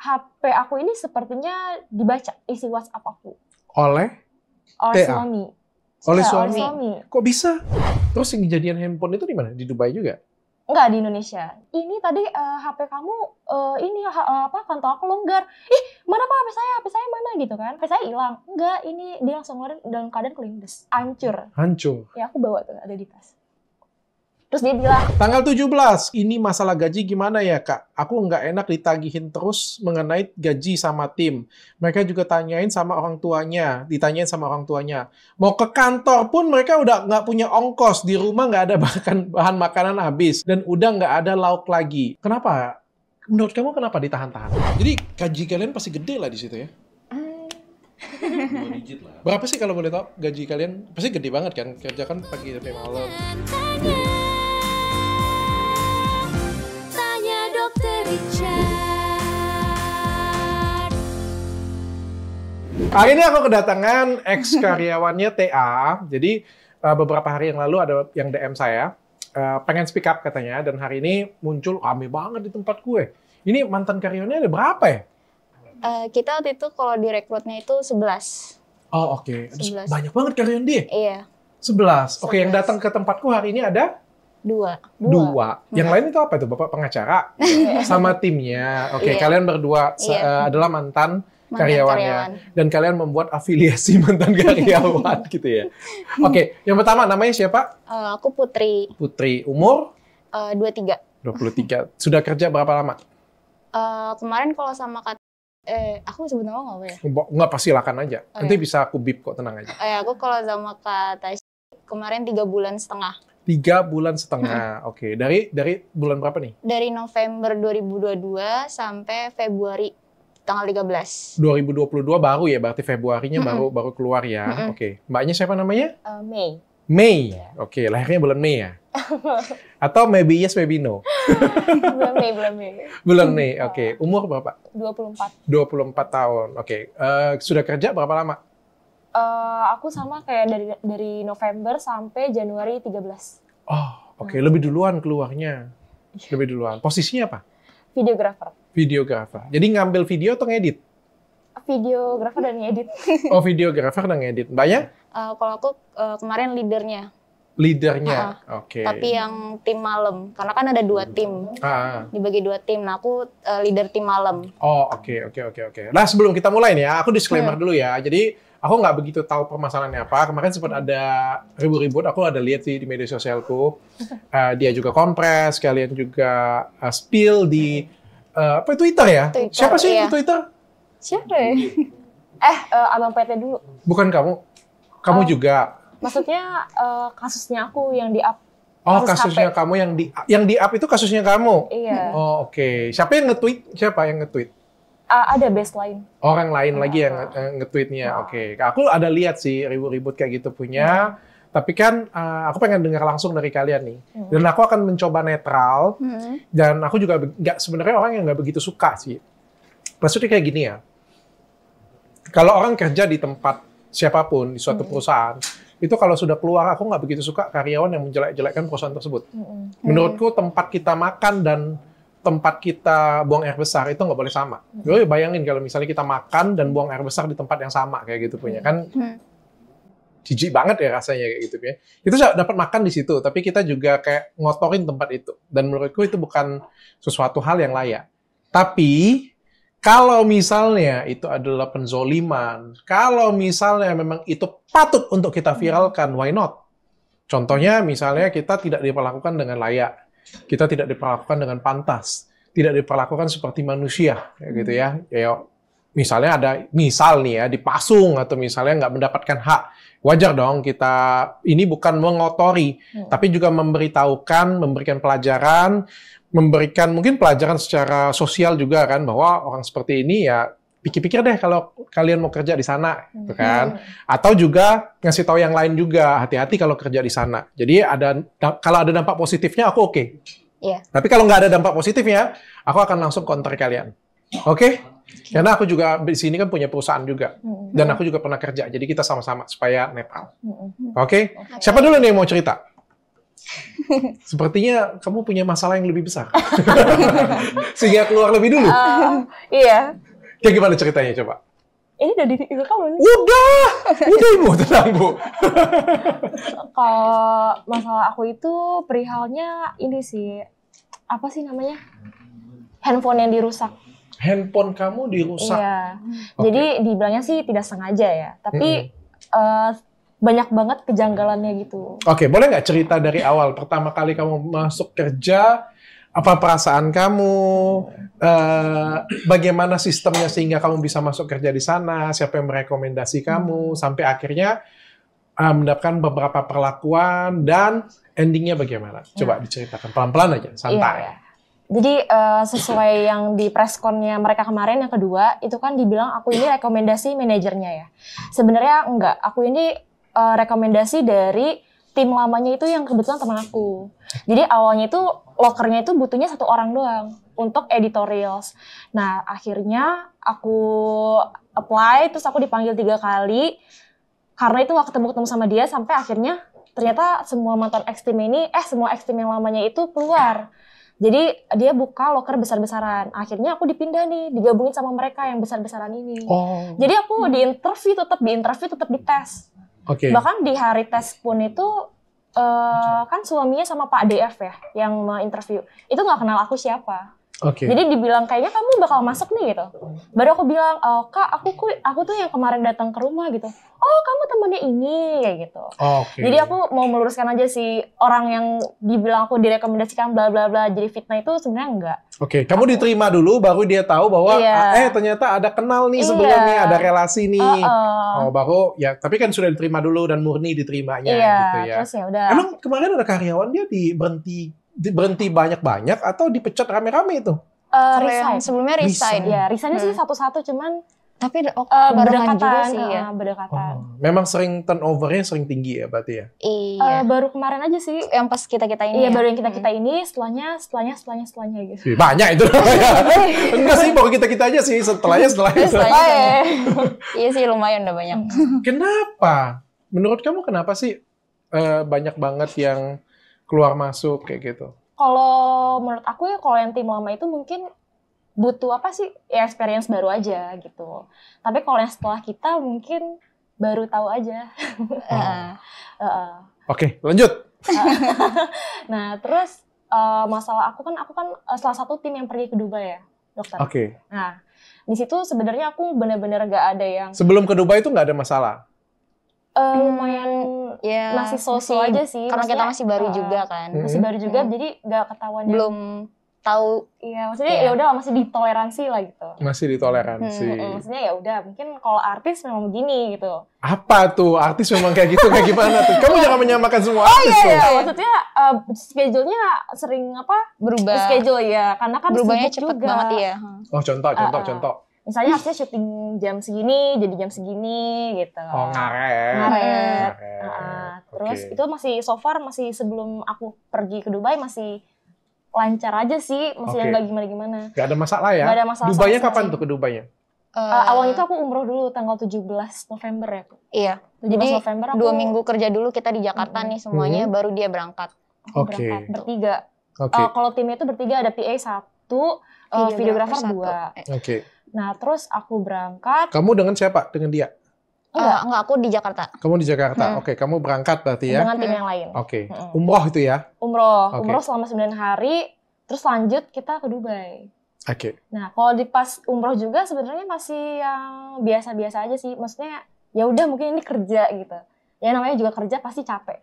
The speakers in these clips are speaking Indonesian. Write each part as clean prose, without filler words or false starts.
HP aku ini sepertinya dibaca isi WhatsApp aku Oleh oleh TA? suami. Oleh Iya, suami? Kok bisa? Terus yang kejadian handphone itu di mana? Di Dubai juga? Enggak, di Indonesia. Ini tadi HP kamu kantong aku longgar. Ih, mana Pak HP saya? HP saya mana gitu kan? HP saya hilang. Enggak, ini dia langsung ngeluarin dalam keadaan kelindes. Hancur. Hancur. Ya aku bawa tuh, ada di tas. Terus dia bilang, Tanggal 17, ini masalah gaji gimana ya Kak? Aku nggak enak ditagihin terus mengenai gaji sama tim. Mereka juga ditanyain sama orang tuanya. Mau ke kantor pun mereka udah nggak punya ongkos. Di rumah nggak ada bahan makanan habis. Dan udah nggak ada lauk lagi. Kenapa? Menurut kamu kenapa ditahan-tahan? Jadi gaji kalian pasti gede lah di situ ya? 2 digit lah. Berapa sih kalau boleh tahu gaji kalian? Pasti gede banget kan? Kerja kan pagi sampai malam. Ini aku kedatangan ex-karyawannya TA. Jadi beberapa hari yang lalu ada yang DM saya. Pengen speak up katanya. Dan hari ini muncul rame banget di tempat gue. Ini mantan karyawannya ada berapa ya? Kita waktu itu kalau direkrutnya itu 11. Oh oke. 11. Banyak banget karyawan dia? Iya. 11. Oke, yang datang ke tempatku hari ini ada? 2. Yang lain itu apa itu? Bapak pengacara? Sama timnya. Oke, Iya. Kalian berdua adalah mantan karyawannya. karyawan. Dan kalian membuat afiliasi mantan karyawan gitu ya. Oke, yang pertama namanya siapa? Aku Putri. Putri. Umur? 23. 23. Sudah kerja berapa lama? Kemarin kalau sama aku sebut nama nggak apa ya? Nggak, pas silakan aja. Oh, Nanti iya. bisa aku bip kok, tenang aja. Aku kalau sama Kak Tasya kemarin 3 bulan setengah. 3 bulan setengah. Oke, dari bulan berapa nih? Dari November 2022 sampai Februari tanggal 13. 2022 baru ya, berarti Februarinya baru keluar ya. Oke, mbaknya siapa namanya? Mei. Mei. Oke, lahirnya bulan Mei ya? Atau maybe yes, maybe no? Bulan Mei. Bulan Mei, oke. Umur berapa? 24. 24 tahun, oke. Sudah kerja berapa lama? Aku sama kayak dari November sampai Januari 13. Oh, oke. Lebih duluan keluarnya. Lebih duluan. Posisinya apa? Videographer. Videographer. Jadi ngambil video atau ngedit? Videographer dan ngedit. Oh, videographer dan ngedit. Mbaknya? Kalau aku kemarin leadernya. Leadernya, oke. Tapi yang tim malam. Karena kan ada 2 tim. Dibagi 2 tim. Nah, aku leader tim malam. Oh, oke. Nah, sebelum kita mulai nih ya, aku disclaimer dulu ya. Jadi, aku nggak begitu tahu permasalahannya apa. Kemarin sempat ada ribut-ribut, aku ada lihat sih di media sosialku. Dia juga kompres, kalian juga spill di Twitter ya? Twitter, Siapa sih iya. di Twitter? Siapa ya? Abang PT dulu. Bukan kamu? Kamu juga? Maksudnya kasusnya aku yang di-up. Oh, Kasus kasusnya HP. kamu yang di-up itu kasusnya kamu? Iya. Oh, oke. Siapa yang nge-tweet? Ada baseline. Orang lain lagi yang nge-tweetnya. Oke. Aku ada lihat sih ribut-ribut kayak gitu punya. Tapi kan aku pengen dengar langsung dari kalian nih. Dan aku akan mencoba netral. Dan aku juga sebenarnya orang yang nggak begitu suka sih. Maksudnya kayak gini ya. Kalau orang kerja di tempat siapapun, di suatu perusahaan, itu kalau sudah keluar, aku nggak begitu suka karyawan yang menjelek-jelekkan perusahaan tersebut. Menurutku tempat kita makan dan tempat kita buang air besar itu nggak boleh sama. Gue bayangin kalau misalnya kita makan dan buang air besar di tempat yang sama kayak gitu punya kan, jijik banget ya rasanya kayak gitu ya. Itu dapat makan di situ, tapi kita juga kayak ngotorin tempat itu. Dan menurutku itu bukan sesuatu hal yang layak. Tapi kalau misalnya itu adalah penzoliman, kalau misalnya memang itu patut untuk kita viralkan, why not? Contohnya misalnya kita tidak diperlakukan dengan layak, kita tidak diperlakukan dengan pantas, tidak diperlakukan seperti manusia, kayak gitu ya. Ya misalnya ada, nih ya, dipasung atau misalnya nggak mendapatkan hak, wajar dong kita, ini bukan mengotori, tapi juga memberitahukan, memberikan pelajaran, memberikan mungkin pelajaran secara sosial juga kan, bahwa orang seperti ini ya pikir-pikir deh kalau kalian mau kerja di sana, gitu kan. Atau juga ngasih tahu yang lain juga, hati-hati kalau kerja di sana. Jadi kalau ada dampak positifnya aku oke. Iya. Tapi kalau nggak ada dampak positifnya, aku akan langsung counter kalian. Oke? Karena aku juga di sini kan punya perusahaan juga. Dan aku juga pernah kerja, jadi kita sama-sama supaya netral. Oke? Siapa dulu nih yang mau cerita? Sepertinya kamu punya masalah yang lebih besar. Sehingga keluar lebih dulu. Iya. Kayak gimana ceritanya coba? Ini udah direkam belum sih? Udah Ibu, tenang Bu. Kalau masalah aku itu perihalnya ini sih, apa sih namanya? Handphone yang dirusak. Handphone kamu dirusak? Iya. Jadi dibilangnya sih tidak sengaja ya, tapi banyak banget kejanggalannya gitu. Oke, boleh nggak cerita dari awal? Pertama kali kamu masuk kerja, apa perasaan kamu? Bagaimana sistemnya sehingga kamu bisa masuk kerja di sana? Siapa yang merekomendasi kamu? Sampai akhirnya mendapatkan beberapa perlakuan dan endingnya bagaimana? Coba diceritakan pelan-pelan aja, santai. Iya. Jadi sesuai yang di pressconnya mereka kemarin yang kedua, itu kan dibilang aku ini rekomendasi manajernya ya. Sebenarnya enggak, aku ini rekomendasi dari tim lamanya itu yang kebetulan teman aku. Jadi awalnya itu lokernya itu butuhnya 1 orang doang untuk editorials. Nah akhirnya aku apply, terus aku dipanggil 3 kali. Karena itu gak ketemu sama dia sampai akhirnya ternyata semua mantan ex-tim ini, semua ex-tim yang lamanya itu keluar. Jadi dia buka loker besar-besaran. Akhirnya aku dipindah nih, digabungin sama mereka yang besar-besaran ini. Jadi aku di interview, tetap dites. Bahkan di hari tes pun itu kan suaminya sama Pak DF ya yang interview. Itu nggak kenal aku siapa. Jadi dibilang kayaknya kamu bakal masuk nih gitu. Baru aku bilang, Kak, aku tuh yang kemarin datang ke rumah gitu. Oh, kamu temannya ini kayak gitu. Jadi aku mau meluruskan aja sih orang yang dibilang aku direkomendasikan bla bla bla jadi fitnah itu sebenarnya enggak. Kamu diterima dulu baru dia tahu bahwa ternyata ada kenal nih sebelumnya, ada relasi nih. Baru ya, tapi kan sudah diterima dulu dan murni diterimanya gitu ya. Terus ya udah. Emang kemarin ada karyawan dia berhenti banyak-banyak atau dipecat rame-rame itu? Resign. Sebelumnya resign. Ya, resignnya sih satu-satu, cuman tapi barengan juga berdekatan sih ya. Berdekatan. Memang sering turnovernya sering tinggi ya berarti ya? Iya. Baru kemarin aja sih. Yang pas kita ini. Iya, baru yang kita ini, setelahnya gitu. Banyak itu. Enggak sih, baru kita aja sih, setelahnya. Iya sih, lumayan udah banyak. Kenapa? Menurut kamu kenapa sih banyak banget yang keluar masuk kayak gitu? Kalau menurut aku ya, kalau yang tim lama itu mungkin butuh apa sih? Ya experience baru aja gitu. Tapi kalau yang setelah kita mungkin baru tahu aja. Oke, lanjut. Nah, terus masalah aku kan salah satu tim yang pergi ke Dubai ya, dokter. Nah, di situ sebenarnya aku benar-benar gak ada yang. Sebelum ke Dubai itu nggak ada masalah? Lumayan ya, masih so-so aja sih. Karena kita masih baru juga kan. Masih baru juga, jadi gak ketahuan. Belum tahu. Iya, maksudnya ya udah masih ditoleransi lah gitu. Masih ditoleransi. Maksudnya ya udah, mungkin kalau artis memang begini gitu. Apa tuh? Artis memang kayak gitu, kayak gimana tuh? Kamu jangan menyamakan semua artis tuh. Iya, maksudnya schedule-nya sering berubah. Schedule ya, karena kan berubahnya cepet juga. Banget ya. Contoh. Misalnya harusnya syuting jam segini, jadi jam segini gitu. Ngaret. Terus itu masih so far masih sebelum aku pergi ke Dubai masih lancar aja sih, masih yang gak gimana-gimana. Gak ada masalah ya? Gak ada masalah. Dubainya kapan tuh ke Dubainya? Awalnya itu aku umroh dulu tanggal 17 November ya. Iya. 17 Jadi November aku 2 minggu kerja dulu kita di Jakarta nih semuanya, baru dia berangkat. Berangkat bertiga. Kalau timnya itu bertiga, ada PA 1, videografer 2. Nah, terus aku berangkat. Kamu dengan siapa? Dengan dia? Enggak, aku di Jakarta. Kamu di Jakarta. Kamu berangkat berarti ya? Dengan tim yang lain. Umroh itu ya? Umroh selama 9 hari, terus lanjut kita ke Dubai. Nah, kalau di pas umroh juga sebenarnya masih yang biasa-biasa aja sih. Maksudnya ya udah mungkin ini kerja gitu. Ya namanya juga kerja pasti capek.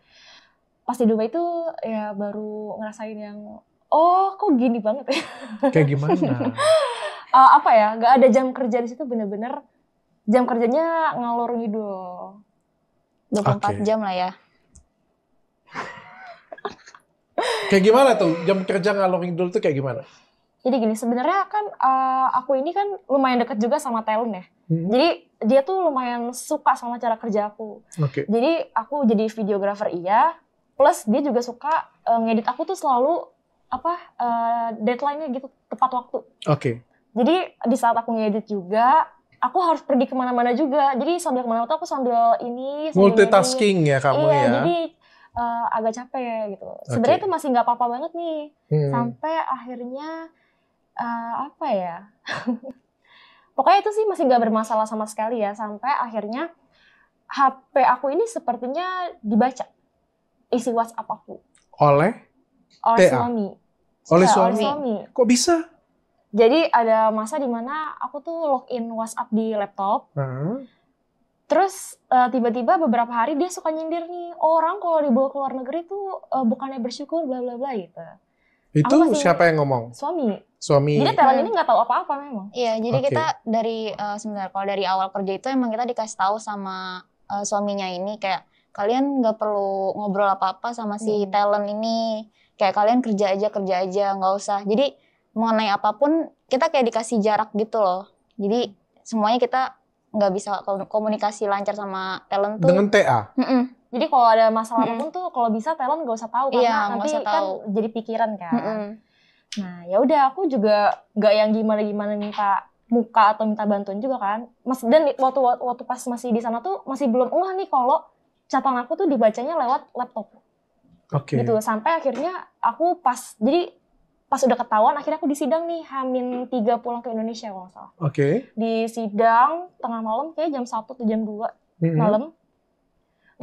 Pas di Dubai itu ya baru ngerasain yang kok gini banget ya. Kayak gimana? Gak ada jam kerja di situ, bener-bener jam kerjanya ngalor ngidul. 24 jam lah ya. Kayak gimana tuh jam kerja ngalor ngidul tuh kayak gimana? Jadi gini, sebenarnya kan aku ini kan lumayan deket juga sama talent ya. Jadi dia tuh lumayan suka sama cara kerja aku. Jadi aku jadi videografer plus dia juga suka ngedit aku tuh selalu deadline-nya gitu tepat waktu. Jadi di saat aku ngedit juga, aku harus pergi kemana-mana juga. Jadi sambil kemana-mana aku sambil ini. Multitasking ya kamu ya? Jadi agak capek gitu. Sebenarnya itu masih nggak apa-apa banget nih. Sampai akhirnya apa ya? Pokoknya itu sih masih nggak bermasalah sama sekali ya. Sampai akhirnya HP aku ini sepertinya dibaca isi WhatsApp aku. Oleh suami. Oleh suami. Kok bisa? Jadi ada masa di mana aku tuh login WhatsApp di laptop. Terus tiba-tiba beberapa hari dia suka nyindir nih, orang kalau dibawa ke luar negeri tuh bukannya bersyukur bla bla bla gitu. Itu siapa yang ngomong? Suami. Jadi talent ini nggak tahu apa-apa memang. Iya, jadi kita dari sebenarnya kalau dari awal kerja itu emang kita dikasih tahu sama suaminya ini kayak kalian nggak perlu ngobrol apa-apa sama si talent ini. Kayak kalian kerja aja, nggak usah. Jadi mengenai apapun kita kayak dikasih jarak gitu loh. Jadi semuanya kita nggak bisa komunikasi lancar sama talent tuh. Dengan TA? Jadi kalau ada masalah apapun tuh kalau bisa talent nggak usah tahu karena nanti kan jadi pikiran kan. Nah ya udah aku juga nggak yang gimana minta muka atau minta bantuan juga kan. Dan waktu pas masih di sana tuh masih belum nih kalau catatan aku tuh dibacanya lewat laptop. Gitu sampai akhirnya aku pas udah ketahuan, akhirnya aku disidang nih, H-3 pulang ke Indonesia kalau nggak salah. Di sidang tengah malam, kayak jam 1 atau jam 2 malam.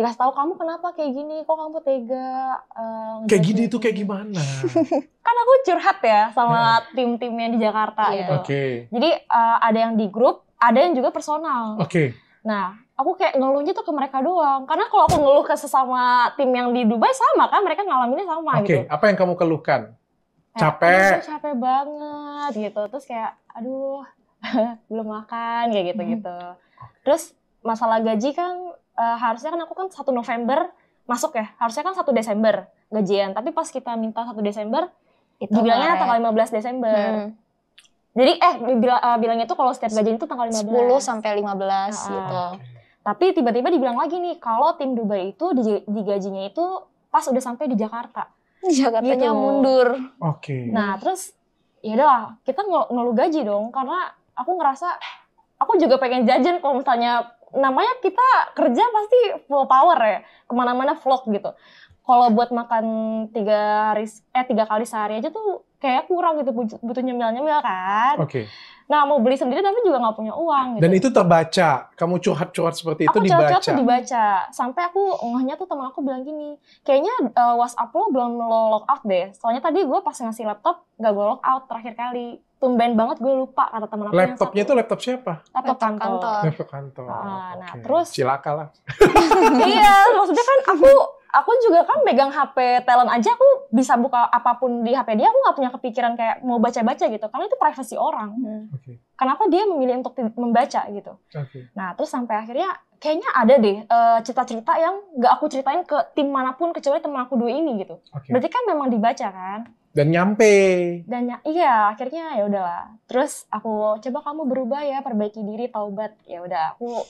Dikasih tahu, kamu kenapa kayak gini, kok kamu tega. Kayak gini itu kayak gimana? Kan aku curhat ya sama tim-timnya di Jakarta gitu. Jadi ada yang di grup, ada yang juga personal. Nah, aku kayak ngeluhnya tuh ke mereka doang. Karena kalau aku ngeluh ke sesama tim yang di Dubai sama kan, mereka ngalaminnya sama gitu. Apa yang kamu keluhkan? Capek banget gitu. Terus kayak aduh belum makan kayak gitu-gitu. Terus masalah gaji kan harusnya kan aku kan 1 November masuk ya. Harusnya kan 1 Desember gajian. Tapi pas kita minta 1 Desember dibilangnya tanggal 15 Desember. Jadi bilangnya tuh kalau setiap gajian itu tanggal 15. 10 sampai 15 gitu. Tapi tiba-tiba dibilang lagi nih kalau tim Dubai itu di gajinya itu pas udah sampai di Jakarta. Jakartanya mundur. Nah terus ya udahlah kita ngeluh gaji dong karena aku ngerasa aku juga pengen jajan kalau misalnya namanya kita kerja pasti full power ya kemana-mana vlog gitu. Kalau buat makan 3 kali sehari aja tuh kayak kurang gitu, butuh nyemil-nyemil kan. Nah mau beli sendiri tapi juga nggak punya uang gitu. Dan itu terbaca, kamu curhat-curhat seperti itu dibaca? Aku curhat tuh dibaca, sampai aku ngehnya tuh teman aku bilang gini, kayaknya WhatsApp lo belum lo log out deh, soalnya tadi gue pas ngasih laptop nggak gue log out terakhir kali. Tumben banget gue lupa kata teman aku. Laptopnya itu laptop siapa? Laptop kantor. Laptop kantor. Nah terus cilaka lah. Iya, maksudnya kan aku juga kan megang HP talent aja, aku bisa buka apapun di HP dia, aku nggak punya kepikiran kayak mau baca-baca gitu, karena itu privasi orang. Kenapa dia memilih untuk membaca gitu? Nah terus sampai akhirnya kayaknya ada deh cerita-cerita yang nggak aku ceritain ke tim manapun kecuali teman aku 2 ini gitu. Berarti kan memang dibaca kan? Dan nyampe. Iya, akhirnya ya udahlah. Terus aku coba kamu berubah ya, perbaiki diri, taubat. Ya udah, aku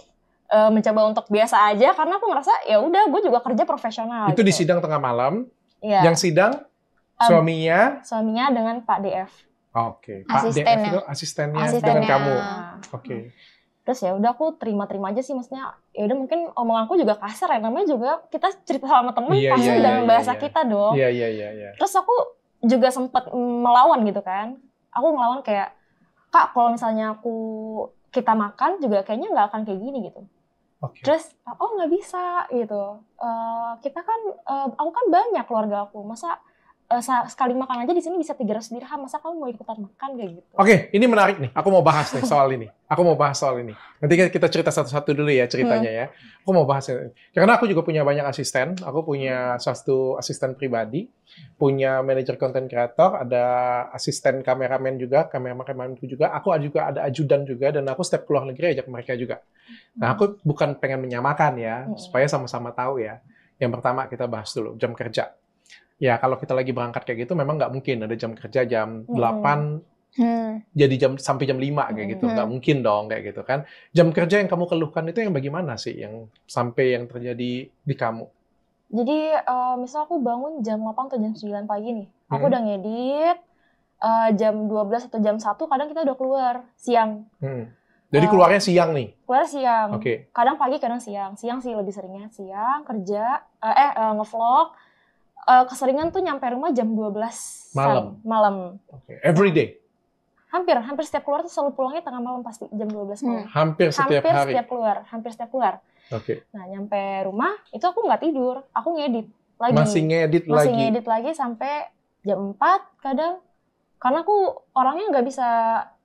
mencoba untuk biasa aja karena aku ngerasa ya udah gue juga kerja profesional. Itu gitu. Di sidang tengah malam. Iya. Yang sidang suaminya dengan Pak DF. Pak DF itu asistennya dengan kamu. Terus ya udah aku terima-terima aja sih, maksudnya ya udah mungkin omonganku juga kasar ya, namanya juga kita cerita sama temen pasti dengan bahasa kita dong. Terus aku juga sempat melawan gitu kan. Aku ngelawan kayak, Kak kalau misalnya kita makan juga kayaknya nggak akan kayak gini gitu. Terus nggak bisa gitu. Kita kan aku kan banyak keluarga aku, masa sekali makan aja di sini bisa 300 dirham, masa kamu mau ikutan makan kayak gitu. Ini menarik nih. Aku mau bahas nih soal ini. Nanti kita cerita satu-satu dulu ya ceritanya ya. Aku mau bahas ini. Karena aku juga punya banyak asisten. Aku punya 1 asisten pribadi, punya manajer content creator, ada asisten kameramen juga, kameramanku juga. Aku juga ada ajudan juga, dan aku setiap keluar negeri ajak mereka juga. Nah, aku bukan pengen menyamakan ya, supaya sama-sama tahu ya. Yang pertama kita bahas dulu jam kerja. Ya, kalau kita lagi berangkat kayak gitu, memang nggak mungkin ada jam kerja jam 8, jadi sampai jam 5 kayak gitu. Nggak mungkin dong kayak gitu kan. Jam kerja yang kamu keluhkan itu yang bagaimana sih, yang terjadi di kamu? Jadi, misal aku bangun jam 8 atau jam 9 pagi nih. Aku udah ngedit, jam 12 atau jam 1 kadang kita udah keluar siang. Jadi keluarnya siang nih? Keluar siang. Oke. Kadang pagi, kadang siang. Siang sih lebih seringnya. Siang, kerja, ngevlog. Keseringan tuh nyampe rumah jam 12 malam. Oke. Every day? Hampir setiap keluar tuh selalu pulangnya tengah malam pasti, jam 12 malam. Hampir setiap hari? Hampir setiap keluar. Oke. Nah, nyampe rumah, itu aku nggak tidur. Aku ngedit lagi. Masih ngedit lagi sampai jam 4 kadang. Karena aku orangnya nggak bisa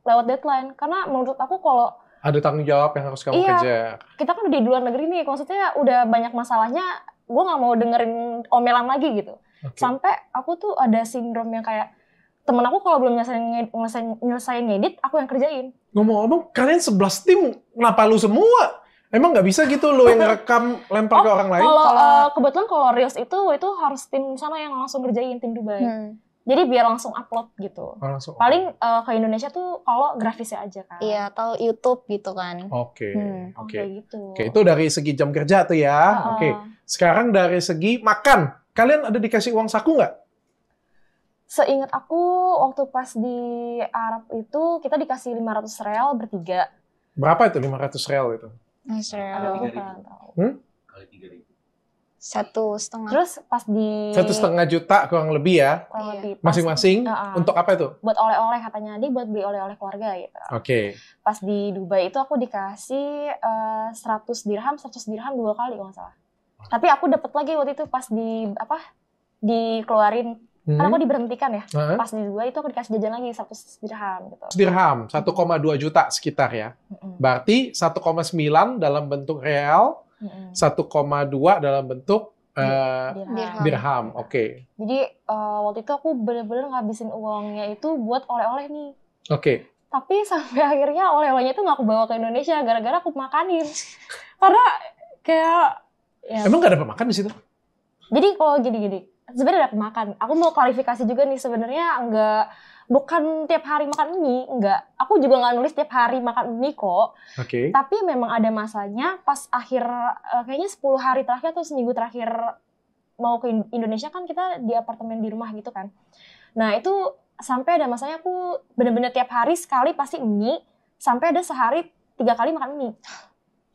lewat deadline. Karena menurut aku kalau ada tanggung jawab yang harus kamu kejar. Kita kan udah di luar negeri nih, maksudnya udah banyak masalahnya, gue nggak mau dengerin omelan lagi gitu. Okay. Sampai aku tuh ada sindrom yang kayak, temen aku kalau belum nyelesain ngedit, aku yang kerjain. Ngomong-ngomong, kalian 11 tim, kenapa lu semua? Emang nggak bisa gitu lo yang rekam lempar ke orang lain? Kebetulan kalau Reels itu harus tim sana yang langsung kerjain, tim Dubai. Jadi biar langsung upload gitu. Paling ke Indonesia tuh kalau grafisnya aja kan. Iya, atau YouTube gitu kan. Oke. Gitu. Oke, itu dari segi jam kerja tuh ya. Oke. Sekarang dari segi makan, kalian ada dikasih uang saku nggak? Seingat aku waktu pas di Arab itu kita dikasih 500 real bertiga. Berapa itu 500 real itu? 500 real. Aduh, aku tahu. Kali 3.000. 1,5. Terus pas di 1,5 juta kurang lebih ya. Masing-masing untuk apa itu? Buat oleh-oleh katanya, dia buat beli oleh-oleh keluarga gitu. Oke. Pas di Dubai itu aku dikasih 100 dirham 2 kali kalau nggak salah. Tapi aku dapat lagi waktu itu pas dikeluarin. Karena aku diberhentikan ya. Pas di Dubai itu aku dikasih jajan lagi 100 dirham gitu. Dirham 1,2 juta sekitar ya. Berarti 1,9 dalam bentuk real. 1,2 dalam bentuk dirham. Oke. Jadi waktu itu aku benar-benar ngabisin uangnya itu buat oleh-oleh nih. Oke. Tapi sampai akhirnya oleh-olehnya itu nggak aku bawa ke Indonesia gara-gara aku makanin. Karena kayak ya. Emang nggak dapat makan di situ? Jadi kalau gini-gini, sebenarnya dapat makan. Aku mau klarifikasi juga nih, sebenarnya bukan tiap hari makan mie, enggak. Aku juga nggak nulis tiap hari makan mie kok. Oke. Tapi memang ada masanya pas akhir, kayaknya 10 hari terakhir atau seminggu terakhir mau ke Indonesia kan kita di apartemen di rumah gitu kan. Nah itu sampai ada masanya aku bener-bener tiap hari sekali pasti mie, sampai ada sehari 3 kali makan mie.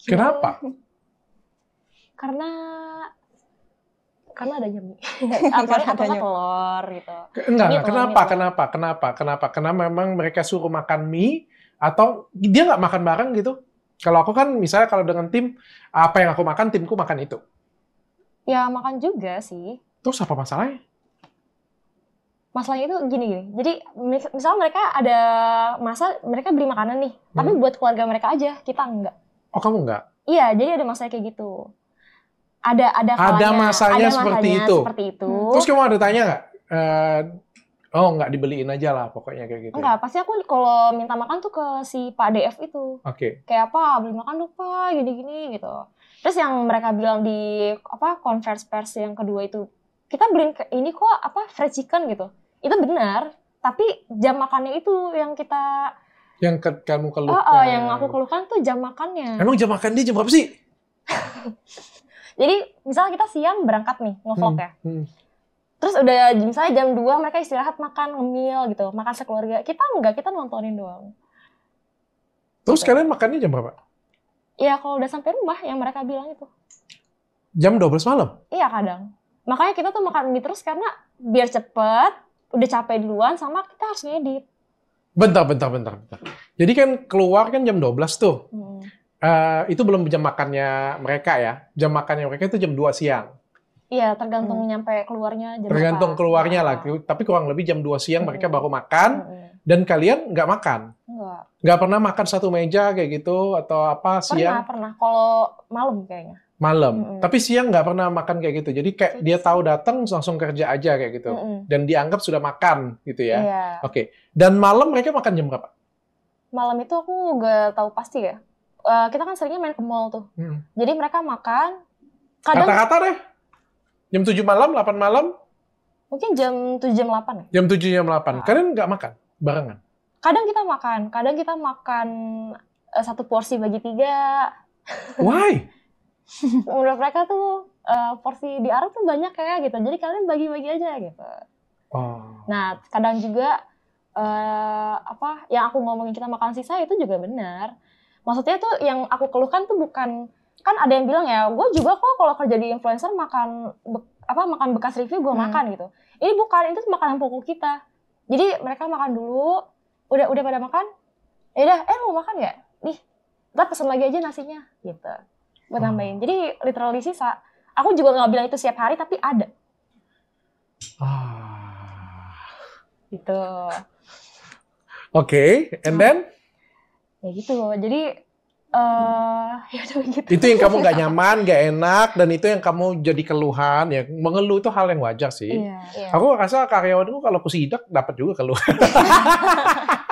Kenapa? Karena adanya mie. Apalagi telur gitu. Enggak. Kenapa? Karena memang mereka suruh makan mie atau dia nggak makan bareng gitu? Kalau aku kan misalnya kalau dengan tim, apa yang aku makan, timku makan itu. Ya makan juga sih. Terus apa masalahnya? Masalahnya itu gini. Jadi misalnya mereka ada mereka beli makanan nih, tapi buat keluarga mereka aja, kita enggak. Oh kamu enggak? Iya, jadi ada masalah kayak gitu. Ada masanya seperti itu. Terus kamu ada tanya nggak? Nggak dibeliin aja lah pokoknya kayak gitu. Enggak, pasti aku kalau minta makan tuh ke si Pak DF itu. Oke. Kayak apa? Beli makan dong Pak, gini-gini gitu. Terus yang mereka bilang di konversi pers yang kedua itu, kita beliin ini kok fried chicken gitu. Itu benar, tapi jam makannya itu yang kita kamu keluhkan. Yang aku keluhkan tuh jam makannya. Emang jam makan dia jam berapa sih? Jadi misalnya kita siang berangkat nih ngevlog ya. Terus udah misalnya jam 2 mereka istirahat makan ngemil gitu, makan sekeluarga. Kita enggak, kita nontonin doang. Terus kalian makannya jam berapa? Iya, kalau udah sampai rumah yang mereka bilang itu. Jam 12 malam? Iya, kadang. Makanya kita tuh makan mie terus karena biar cepet, udah capek duluan sama kita harus ngedit. Bentar. Jadi kan keluar kan jam 12 tuh. Itu belum jam makannya mereka ya. Jam makannya mereka itu jam 2 siang. Iya, tergantung nyampe keluarnya jam tergantung berapa. Keluarnya lah. Tapi kurang lebih jam 2 siang mereka baru makan. Dan kalian nggak makan? Nggak pernah makan satu meja kayak gitu atau apa siang? Pernah. Kalau malam kayaknya. Malam. Tapi siang nggak pernah makan kayak gitu. Jadi kayak dia tahu datang langsung kerja aja kayak gitu. Dan dianggap sudah makan gitu ya. Iya. Oke. Dan malam mereka makan jam berapa? Malam itu aku nggak tahu pasti ya. Kita kan seringnya main ke mall tuh. Jadi mereka makan. Kata-kata deh. Jam 7 malam, 8 malam? Mungkin jam 7, jam 8 ya. Jam 7, jam 8. Kalian nggak makan? Barengan? Kadang kita makan satu porsi bagi 3. Why? Menurut mereka tuh porsi di Arab tuh banyak ya gitu. Jadi kalian bagi-bagi aja gitu. Nah, kadang juga yang aku ngomongin kita makan sisa itu juga benar. Maksudnya tuh yang aku keluhkan tuh bukan, kan ada yang bilang ya, gue juga kok kalau kerja di influencer makan makan bekas review gue makan gitu. Ini bukan, itu makanan pokok kita. Jadi mereka makan dulu, udah pada makan, ya udah, lu mau makan nggak? Nih, ntar pesen lagi aja nasinya, gitu. Buat nambahin. Jadi literally sisa. Aku juga nggak bilang itu setiap hari, tapi ada. Gitu. Oke, and then? Ya gitu. Jadi ya udah gitu. Itu yang kamu gak nyaman, gak enak, dan itu yang kamu jadi keluhan. Ya, mengeluh itu hal yang wajar sih. Iya. Aku rasa karyawanku kalau aku sidak dapat juga keluhan.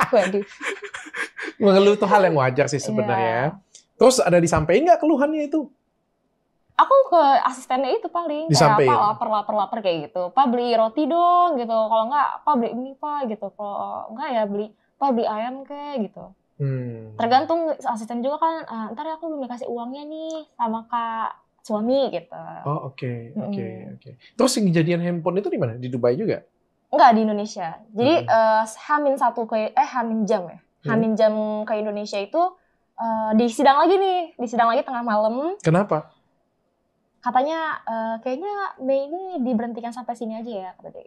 Waduh. Mengeluh itu hal yang wajar sih sebenarnya. Terus ada disampaikan nggak keluhannya itu? Aku ke asistennya itu paling disampaikan. Kayak apa lapar kayak gitu. Pak beli roti dong gitu. Kalau enggak, Pak beli ini Pak gitu. Kalau enggak ya Pak beli ayam kayak gitu. Tergantung asisten juga kan, ntar aku belum dikasih uangnya nih sama kak suami gitu. Oh oke. Terus yang kejadian handphone itu di mana? Di Dubai juga? Enggak, di Indonesia. Jadi Hamin jam ya. Hamin jam ke Indonesia itu disidang lagi tengah malam. Kenapa? Katanya kayaknya Mei ini diberhentikan sampai sini aja ya katanya.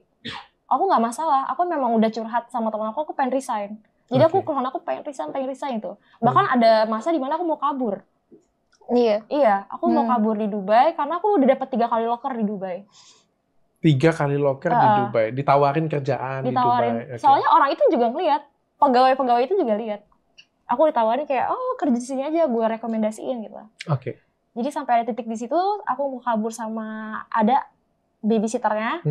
Aku nggak masalah, aku memang udah curhat sama teman aku pengen resign. Jadi aku pengen resign itu. Bahkan ada masa di mana aku mau kabur. Iya, aku mau kabur di Dubai karena aku udah dapat 3 kali loker di Dubai. 3 kali loker di Dubai, ditawarin kerjaan di Dubai. Okay. Soalnya orang itu juga ngeliat, pegawai itu juga lihat. Aku ditawarin kayak, kerja di sini aja, gue rekomendasiin gitu. Oke. Jadi sampai ada titik di situ, aku mau kabur sama ada babysitternya.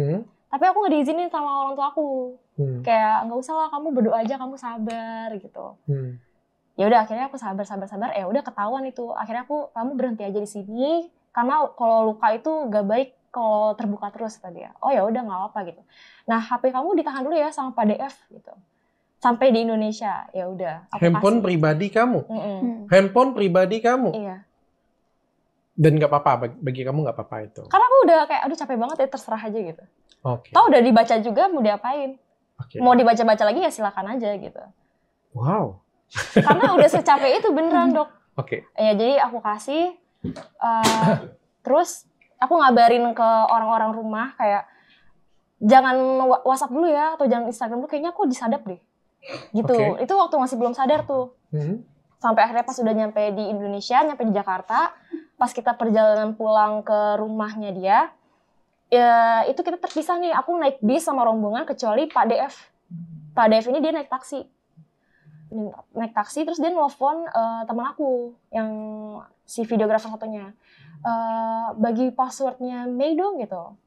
Tapi aku nggak diizinin sama orang tua aku. Kayak nggak usah lah, kamu berdoa aja, kamu sabar gitu. Ya udah akhirnya aku sabar. Ya udah ketahuan itu. Akhirnya kamu berhenti aja di sini karena kalau luka itu nggak baik kalau terbuka terus tadi ya. Oh ya udah nggak apa gitu. Nah HP kamu ditahan dulu ya sama Pak DF gitu. Sampai di Indonesia ya udah. Handphone pribadi kamu. Handphone pribadi kamu. Iya. Dan nggak apa-apa, bagi kamu nggak apa-apa itu? Karena aku udah kayak, aduh capek banget ya, terserah aja gitu. Oke. Tahu udah dibaca juga, mau diapain? Okay. Mau dibaca-baca lagi ya silakan aja gitu. Wow. Karena udah secapek itu beneran dok. Oke. Ya jadi aku kasih, terus aku ngabarin ke orang-orang rumah kayak, jangan WhatsApp dulu ya, atau jangan Instagram dulu, kayaknya aku disadap deh. Gitu, itu waktu masih belum sadar tuh. Sampai akhirnya pas udah nyampe di Indonesia, nyampe di Jakarta, pas kita perjalanan pulang ke rumahnya dia, ya itu kita terpisah nih. Aku naik bis sama rombongan kecuali Pak DF. Pak DF ini dia naik taksi terus dia nelfon teman aku yang si videografer satunya. Bagi passwordnya Mei dong gitu.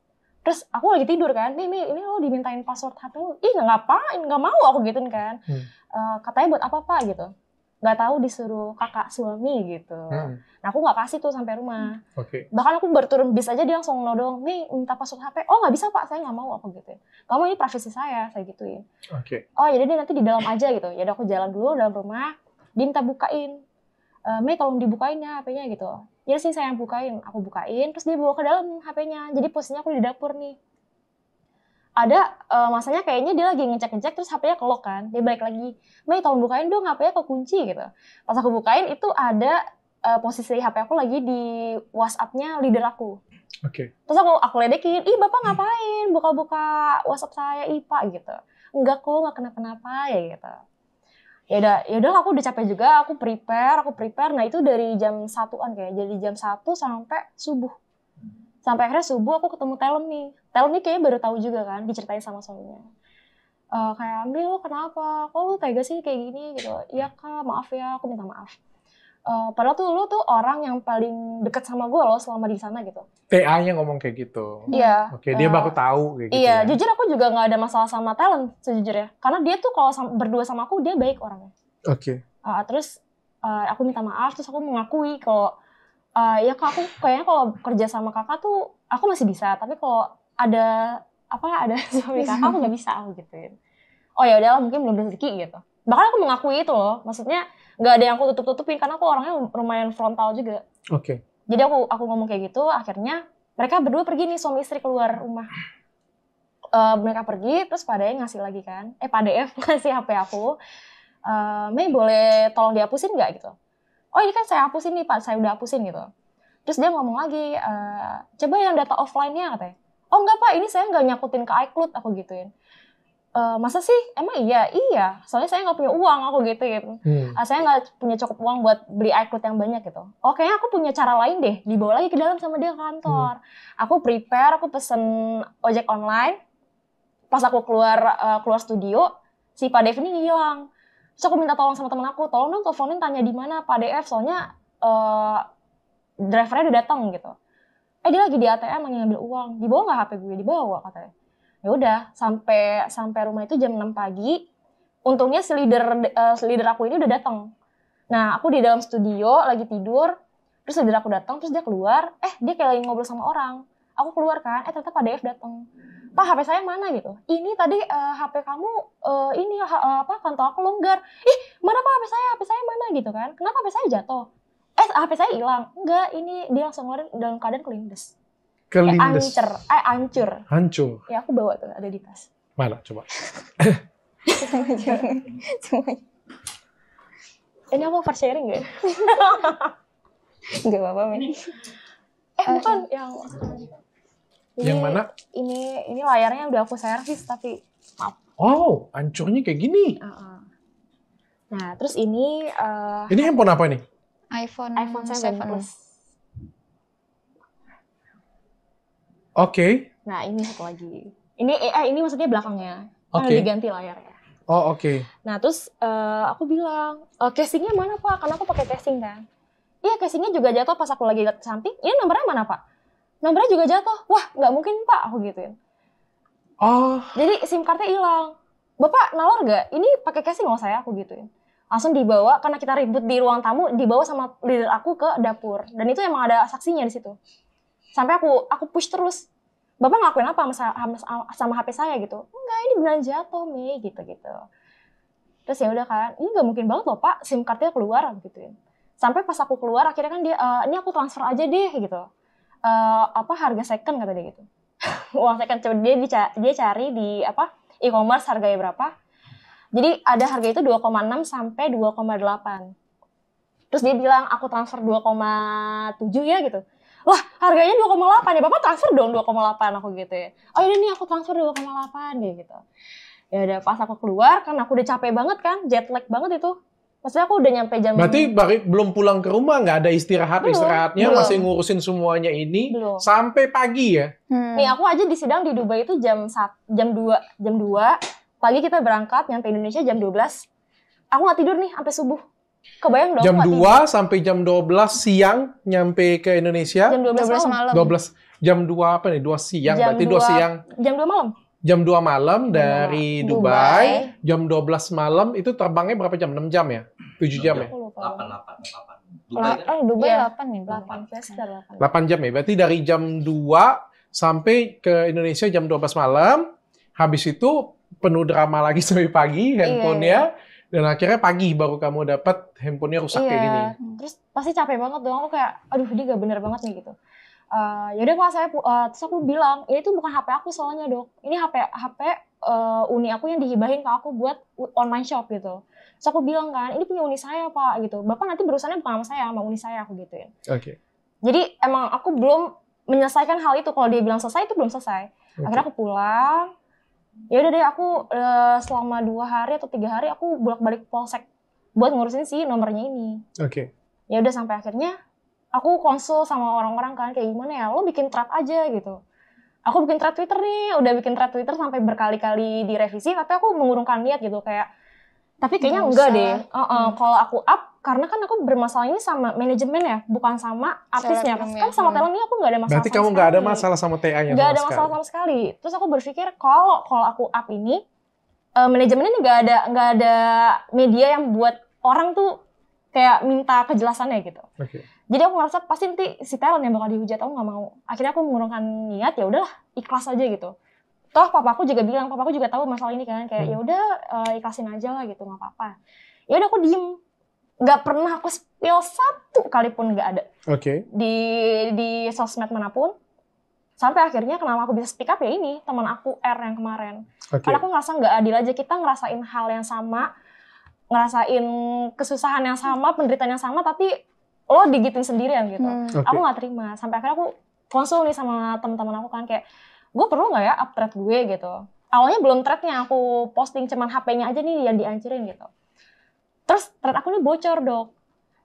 Terus aku lagi tidur kan, Mei ini lo dimintain password HP lo. Ih ngapain, nggak mau aku gituin kan. Katanya buat apa Pak gitu. Nggak tahu, disuruh kakak suami gitu. Nah aku nggak kasih tuh sampai rumah. Bahkan aku baru turun bis aja dia langsung nodong, Nih minta password HP. Oh nggak bisa Pak, saya nggak mau, aku gituin. Kamu ini privasi saya gituin. Oh jadi dia nanti di dalam aja gitu. Jadi aku jalan dulu dalam rumah, dia minta bukain. Mei tolong dibukain ya HP-nya gitu. Ya sih saya yang bukain, aku bukain. Terus dia bawa ke dalam HP-nya. Jadi posisinya aku di dapur nih. Ada masanya kayaknya dia lagi ngecek terus HP-nya ke lock kan. Dia balik lagi, Mei tolong bukain dong HP-nya kekunci gitu. Pas aku bukain itu ada posisi HP aku lagi di WhatsApp-nya leader aku. Terus aku ledekin, ih bapak ngapain buka-buka WhatsApp saya IPA gitu. Enggak kok, nggak kenapa-napa ya gitu. Ya udah aku udah capek juga, aku prepare. Nah itu dari jam 1-an kayak, jadi jam 1 sampai subuh. Sampai akhirnya subuh aku ketemu talent nih. Talent nih kayaknya baru tahu juga kan, diceritain sama suaminya. Kayak, Mei lo kenapa? Kok lo tega sih kayak gini gitu? Iya kak, maaf ya, aku minta maaf. Padahal tuh lo tuh orang yang paling deket sama gue loh selama di sana gitu. TA-nya ngomong kayak gitu? Iya. Dia baru tahu kayak gitu. Iya, jujur aku juga gak ada masalah sama talent sejujurnya. Karena dia tuh kalau berdua sama aku, dia baik orangnya. Terus aku minta maaf, terus aku mengakui kalau ya kak, aku kayaknya kalau kerja sama kakak tuh aku masih bisa, tapi kalau ada suami kakak aku nggak bisa, aku gituin. Oh ya udahlah, mungkin belum rezeki gitu. Bahkan aku mengakui itu loh, maksudnya nggak ada yang aku tutup-tutupin karena aku orangnya lumayan frontal juga. Jadi aku ngomong kayak gitu, akhirnya mereka berdua pergi nih suami istri keluar rumah. Mereka pergi, terus Pak DF ngasih lagi kan, Pak DF ngasih HP aku. Mei boleh tolong dihapusin nggak gitu? oh ini kan saya hapusin nih Pak, saya udah hapusin gitu. Terus dia ngomong lagi, coba yang data offline-nya katanya. Oh enggak Pak, ini saya nggak nyakutin ke iCloud, aku gituin. Masa sih? Emang iya? Iya, soalnya saya nggak punya uang, aku gituin. Saya nggak punya cukup uang buat beli iCloud yang banyak gitu. Oh kayaknya aku punya cara lain deh, dibawa lagi ke dalam sama dia ke kantor. Aku prepare, aku pesen ojek online. Pas aku keluar studio, si Pak Dev ini ngilang. Terus aku minta tolong sama temen aku, tolong dong teleponin tanya di mana Pak Dev, soalnya drivernya udah datang gitu. Dia lagi di ATM lagi ngambil uang. Dibawa nggak HP gue? Dibawa katanya. Ya udah, sampai rumah itu jam 6 pagi. Untungnya si leader aku ini udah datang. Nah, aku di dalam studio lagi tidur, terus leader aku datang, terus dia keluar, dia kayak lagi ngobrol sama orang. Aku keluar kan, ternyata Pak Dev datang. Pak, HP saya mana gitu? Ini tadi HP kamu kantong aku longgar. Ih, mana Pak HP saya? HP saya mana gitu kan? Kenapa HP saya jatuh? HP saya hilang. Enggak, ini dia langsung ngeluarin dalam keadaan kelindes. Kelindes. Hancur. Hancur. Ya aku bawa tuh, ada di tas. Mana coba? Semuanya. Ini aku oversharing gak? Enggak apa-apa, Min. Bukan yang Yang mana? Ini layarnya udah aku servis tapi maaf. Oh, hancurnya kayak gini. Nah, terus ini Ini handphone apa nih? iPhone 7 Plus. Oke. Nah, ini satu lagi. Ini maksudnya belakangnya. Kan Oke. diganti layarnya. Oh, oke. Nah, terus aku bilang, casingnya mana Pak? Karena aku pakai casing kan. Iya, casingnya juga jatuh pas aku lagi lihat ke samping. Ini nomornya mana Pak? Nomornya juga jatuh. Wah, nggak mungkin Pak, aku gituin. Oh. Jadi SIM cardnya hilang. Bapak nalor nggak? Ini pakai casing loh saya, aku gituin. Langsung dibawa, karena kita ribut di ruang tamu, dibawa sama leader aku ke dapur. Dan itu emang ada saksinya di situ. Sampai aku push terus. Bapak ngelakuin apa sama HP saya gitu? Enggak, ini beneran jatuh, Mei, gitu-gitu. Terus ya udah kan, ini nggak mungkin banget loh Pak, SIM cardnya keluar gituin. Sampai pas aku keluar, akhirnya kan dia, ini aku transfer aja deh gitu. Harga second kata dia gitu. Uang second, dia cari di e-commerce harganya berapa. Jadi ada harga itu 2,6 sampai 2,8. Terus dia bilang aku transfer 2,7 ya gitu. Wah, harganya 2,8 ya. Bapak transfer dong 2,8 aku gitu ya. Oh ini nih aku transfer 2,8 gitu. Ya udah pas aku keluar kan aku udah capek banget kan, jet lag banget itu. Maksudnya aku udah nyampe jam. Berarti belum pulang ke rumah, nggak ada istirahatnya, belum. masih ngurusin semuanya ini Belum. sampai pagi ya? Nih aku aja di sidang di Dubai itu jam 2 pagi kita berangkat, nyampe Indonesia jam 12. Aku nggak tidur nih sampai subuh. Kebayang dong. Jam 2 sampai jam 12 siang nyampe ke Indonesia. Jam 12 malam. 12 jam 2 apa nih? 2 siang Jam berarti 2 siang. Jam 2 malam. Jam 2 malam dari Dubai. Jam 12 malam itu terbangnya berapa jam? 6 jam ya? 7 jam ya? 8. Dubai 8 nih. 8 jam ya? Berarti dari jam 2 sampai ke Indonesia jam 12 malam. Habis itu penuh drama lagi sampai pagi handphonenya. Dan akhirnya pagi baru kamu dapat handphonenya rusak kayak gini. Terus pasti capek banget dong. Aku kayak, aduh ini gak bener banget nih gitu. Yaudah kalau terus aku bilang, ini tuh bukan HP aku soalnya dok. Ini HP uni aku yang dihibahin ke aku buat online shop gitu. Terus aku bilang kan, ini punya uni saya Pak gitu. Bapak nanti berurusannya bukan sama saya, sama uni saya aku gituin. Oke. Jadi emang aku belum menyelesaikan hal itu. Kalau dia bilang selesai, itu belum selesai. Akhirnya aku pulang. Ya udah deh aku selama 2 hari atau 3 hari aku bolak-balik polsek buat ngurusin si nomornya ini. Oke. Ya udah sampai akhirnya aku konsul sama orang-orang kan kayak gimana ya, lo bikin thread aja gitu. Aku bikin thread Twitter nih, udah bikin thread Twitter sampai berkali-kali direvisi, tapi aku mengurungkan niat gitu kayak. Tapi kayaknya enggak deh. Kalau aku up, karena kan aku bermasalah ini sama manajemen ya, bukan sama artisnya. Kan sama talentnya aku nggak ada masalah. Berarti kamu nggak ada masalah sama TA-nya? Nggak ada masalah sama sekali. Terus aku berpikir kalau aku up ini, manajemennya nggak ada media yang buat orang tuh kayak minta kejelasannya gitu. Oke. Jadi aku ngerasa pasti nanti si talent yang bakal dihujat, aku nggak mau. Akhirnya aku mengurungkan niat, ya udahlah ikhlas aja gitu. Toh papaku juga bilang, papaku juga tahu masalah ini kan, kayak ya udah ikhlasin aja lah gitu, nggak apa-apa. Ya udah aku diem, nggak pernah aku spill satu kali pun nggak ada. Oke. Di sosmed manapun. Sampai akhirnya kenapa aku bisa speak up ya ini teman aku R yang kemarin. Oke. Karena aku ngerasa nggak adil aja, kita ngerasain hal yang sama. ngerasain kesusahan yang sama, penderitaan yang sama, tapi lo digituin sendirian gitu. Okay. Aku nggak terima. Sampai akhirnya aku konsul nih sama teman-teman aku kan kayak, gue perlu nggak ya up thread gue gitu. Awalnya belum threadnya, aku posting cuman HP-nya aja nih yang dihancurin gitu. Terus thread aku nih bocor dok.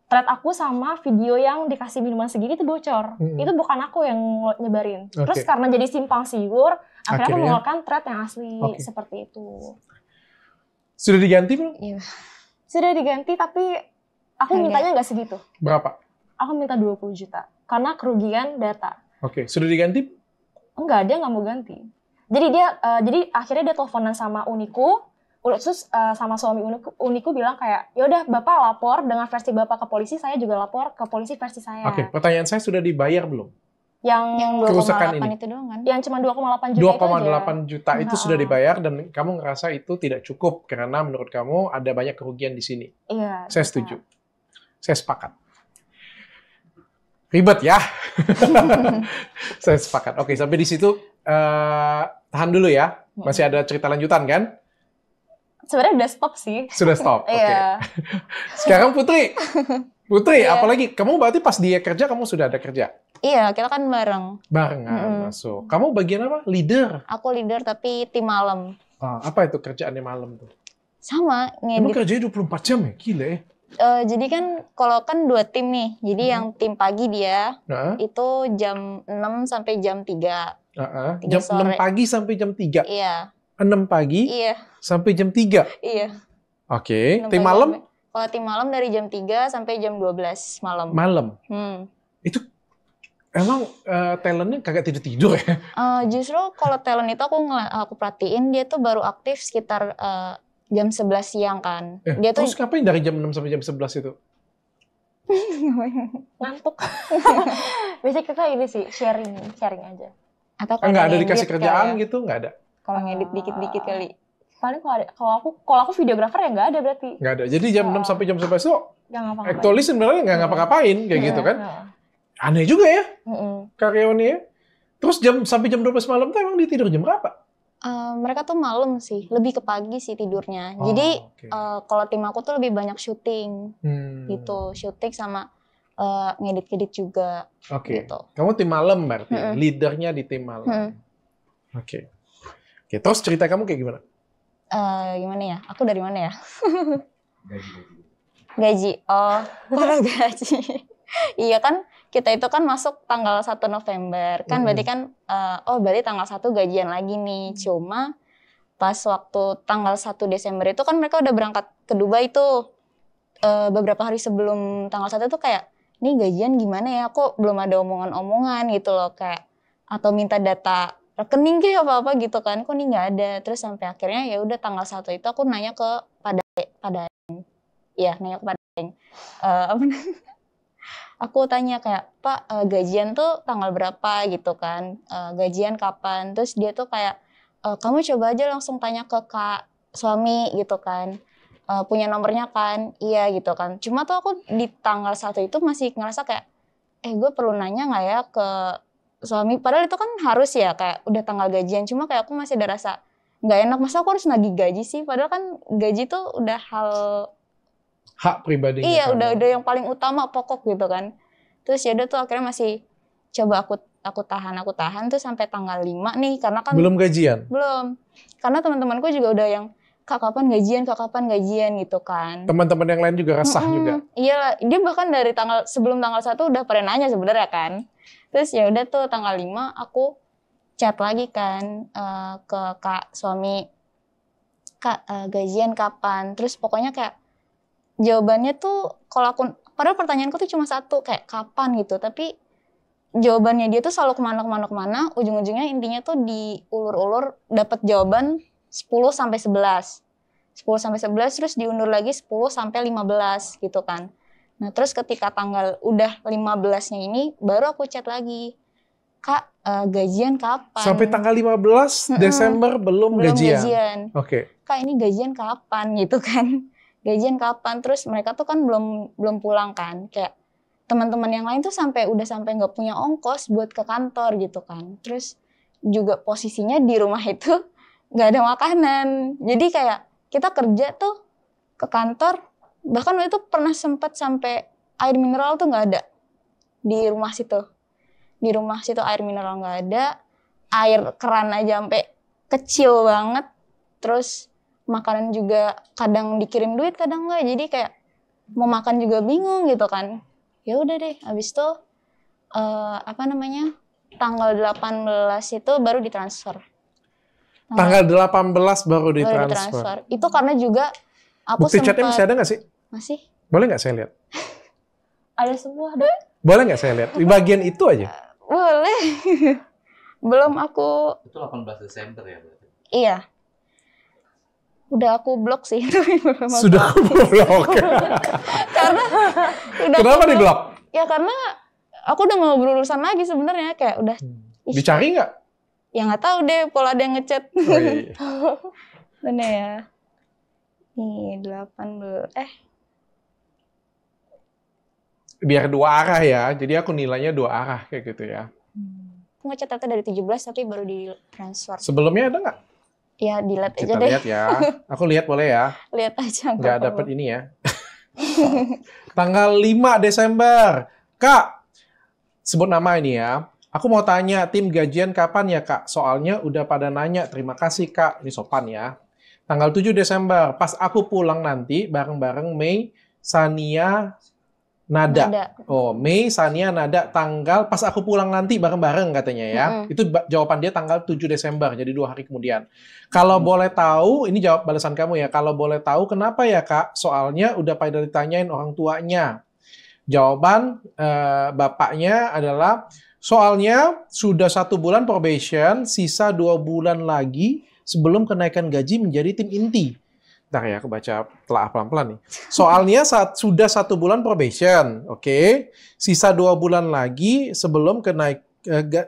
Thread aku sama video yang dikasih minuman segini itu bocor. Itu bukan aku yang nyebarin. Terus karena jadi simpang siur, akhirnya aku mengeluarkan thread yang asli seperti itu. Sudah diganti belum? Iya. Sudah diganti tapi aku mintanya nggak segitu. Berapa? Aku minta 20 juta. Karena kerugian data. Oke, sudah diganti? Enggak, dia nggak mau ganti. Jadi jadi akhirnya dia teleponan sama Uniku. Terus sama suami Uniku bilang kayak, yaudah Bapak lapor dengan versi Bapak ke polisi, saya juga lapor ke polisi versi saya. Oke, pertanyaan saya sudah dibayar belum? Yang 2,8 itu doang kan? Yang cuma 2,8 juta 2,8 juta itu sudah dibayar dan kamu ngerasa itu tidak cukup karena menurut kamu ada banyak kerugian di sini. Iya. Saya setuju. Saya sepakat. Ribet ya. Saya sepakat. Oke, sampai di situ tahan dulu ya. Masih ada cerita lanjutan kan? Sebenarnya udah stop sih. Sudah stop. Oke. Iya. Sekarang Putri. Putri, apalagi kamu berarti pas dia kerja kamu sudah ada kerja? Iya, kita kan bareng. Barengan masuk. Kamu bagian apa? Leader? Aku leader tapi tim malam. Apa itu kerjaannya malam tuh? Sama, Emang ngedit. kerjanya 24 jam ya? Gila ya? Jadi kan kalau kan 2 tim nih. Jadi yang tim pagi dia Nah, itu jam 6 sampai jam 3. jam 6 sore. pagi sampai jam 3. Iya. 6 pagi Iya. sampai jam 3. Iya. Oke. 6 Tim pagi malam? Kalau tim malam dari jam 3 sampai jam 12 malam. Malam. Hmm. Itu emang talentnya kagak tidur-tidur ya? Justru kalau talent itu aku perhatiin dia tuh baru aktif sekitar jam 11 siang kan. Dia Terus tuh ngapain dari jam 6 sampai jam 11 itu? Ngantuk. Biasanya kita ini sih, sharing aja. atau Nggak ada ngedit dikasih kali kerjaan ya. gitu? Nggak ada? Kalau ngedit dikit-dikit kali. Paling kalau aku videografer ya nggak ada berarti. Nggak ada. Jadi jam 6 sampai jam 11 itu Yang ngapa-ngapain. actually sebenarnya nggak ngapa-ngapain kayak gitu kan? Aneh juga ya karyawannya ya. Terus sampai jam 12 malam tuh emang dia tidur jam berapa? Mereka tuh malam sih, lebih ke pagi sih tidurnya. Jadi kalau tim aku tuh lebih banyak syuting gitu, syuting sama ngedit-ngedit juga. Oke. Gitu. Kamu tim malam berarti, leadernya di tim malam. Oke. Oke. Terus cerita kamu kayak gimana? Gimana ya? Aku dari mana ya? Gaji. Oh, kalau gaji. Iya kan, kita itu kan masuk tanggal 1 November. Kan berarti kan, berarti tanggal 1 gajian lagi nih. Cuma pas waktu tanggal 1 Desember itu kan mereka udah berangkat ke Dubai tuh. Beberapa hari sebelum tanggal 1 tuh kayak, nih gajian gimana ya? Kok belum ada omongan-omongan gitu loh. Kayak, atau minta data rekening kayak apa-apa gitu kan. Kok nih nggak ada. Terus sampai akhirnya ya udah tanggal 1 itu aku nanya ke nanya ke Padang. Aku tanya kayak, Pak, gajian tuh tanggal berapa gitu kan, gajian kapan, terus dia tuh kayak, kamu coba aja langsung tanya ke kak suami gitu kan, punya nomornya kan, iya gitu kan. Cuma tuh aku di tanggal 1 itu masih ngerasa kayak, gue perlu nanya nggak ya ke suami, padahal itu kan harus ya kayak udah tanggal gajian, cuma kayak aku masih ada rasa nggak enak, masa aku harus nagih gaji sih, padahal kan gaji tuh udah Hak pribadi. Iya, udah yang paling utama, pokok gitu kan. Terus ya udah tuh akhirnya masih coba aku tahan tuh sampai tanggal 5 nih, karena kan Belum gajian? belum. Karena teman-temanku juga udah yang Kak kapan gajian gitu kan. Teman-teman yang lain juga resah juga. Iya, dia bahkan dari sebelum tanggal 1 udah pada nanya sebenarnya kan. Terus ya udah tuh tanggal 5 aku chat lagi kan ke kak suami, Kak gajian kapan? Terus pokoknya kayak jawabannya tuh padahal pertanyaanku tuh cuma satu, kayak kapan gitu, tapi jawabannya dia tuh selalu kemana, ujung-ujungnya intinya tuh diulur-ulur dapat jawaban 10 sampai 11. 10 sampai 11 terus diundur lagi 10 sampai 15 gitu kan. Nah, terus ketika tanggal udah 15-nya ini baru aku chat lagi. Kak, gajian kapan? Sampai tanggal 15 Desember belum gajian. Oke. Kak, ini gajian kapan gitu kan. Gajian kapan, terus mereka tuh kan belum pulang kan, kayak teman-teman yang lain tuh sampai nggak punya ongkos buat ke kantor gitu kan, terus juga posisinya di rumah itu nggak ada makanan, jadi kayak kita kerja tuh ke kantor, bahkan waktu itu pernah sempat sampai air mineral tuh nggak ada di rumah situ. Di rumah situ air mineral nggak ada, air keran aja sampai kecil banget. Terus makanan juga kadang dikirim duit, kadang nggak. Jadi kayak mau makan juga bingung gitu kan. Ya udah deh, abis itu tanggal 18 itu baru ditransfer. Tanggal 18 baru ditransfer. Itu karena juga aku Bukti chatnya masih ada nggak sih? Masih. Boleh nggak saya lihat? Ada semua deh. Boleh nggak saya lihat? Di bagian itu aja. Boleh. Belum aku. Itu 18 Desember ya berarti? Iya. Udah aku blok sih. Sudah aku blok. Karena udah Kenapa di blok? Ya karena aku udah nggak berurusan lagi sebenarnya, kayak udah. Dicari nggak? Ya nggak tahu deh, pola ada yang ngechat. Oh, iya. Bener ya. Nih 18. Biar dua arah ya. Jadi aku nilainya dua arah kayak gitu ya. Aku ngechat ternyata dari 17 tapi baru di transfer. Sebelumnya ada nggak? Ya dilihat aja Kita deh. lihat ya. Aku lihat boleh ya. Lihat aja. Nggak dapat ini ya. Tanggal 5 Desember. Kak, sebut nama ini ya. Aku mau tanya, tim gajian kapan ya Kak? Soalnya udah pada nanya. Terima kasih Kak. Ini sopan ya. Tanggal 7 Desember. Pas aku pulang nanti bareng-bareng Mei, Sania, Nada. Oh, Mei, Sania, Nada, tanggal pas aku pulang nanti bareng-bareng katanya ya. Itu jawaban dia tanggal 7 Desember, jadi 2 hari kemudian. Kalau boleh tahu, ini jawab balasan kamu ya. Kalau boleh tahu kenapa ya Kak? Soalnya udah pada ditanyain orang tuanya. Jawaban bapaknya adalah, soalnya sudah 1 bulan probation, sisa 2 bulan lagi sebelum kenaikan gaji menjadi tim inti. Ntar ya, aku baca telah pelan-pelan nih. Soalnya sudah 1 bulan probation, oke. Sisa 2 bulan lagi sebelum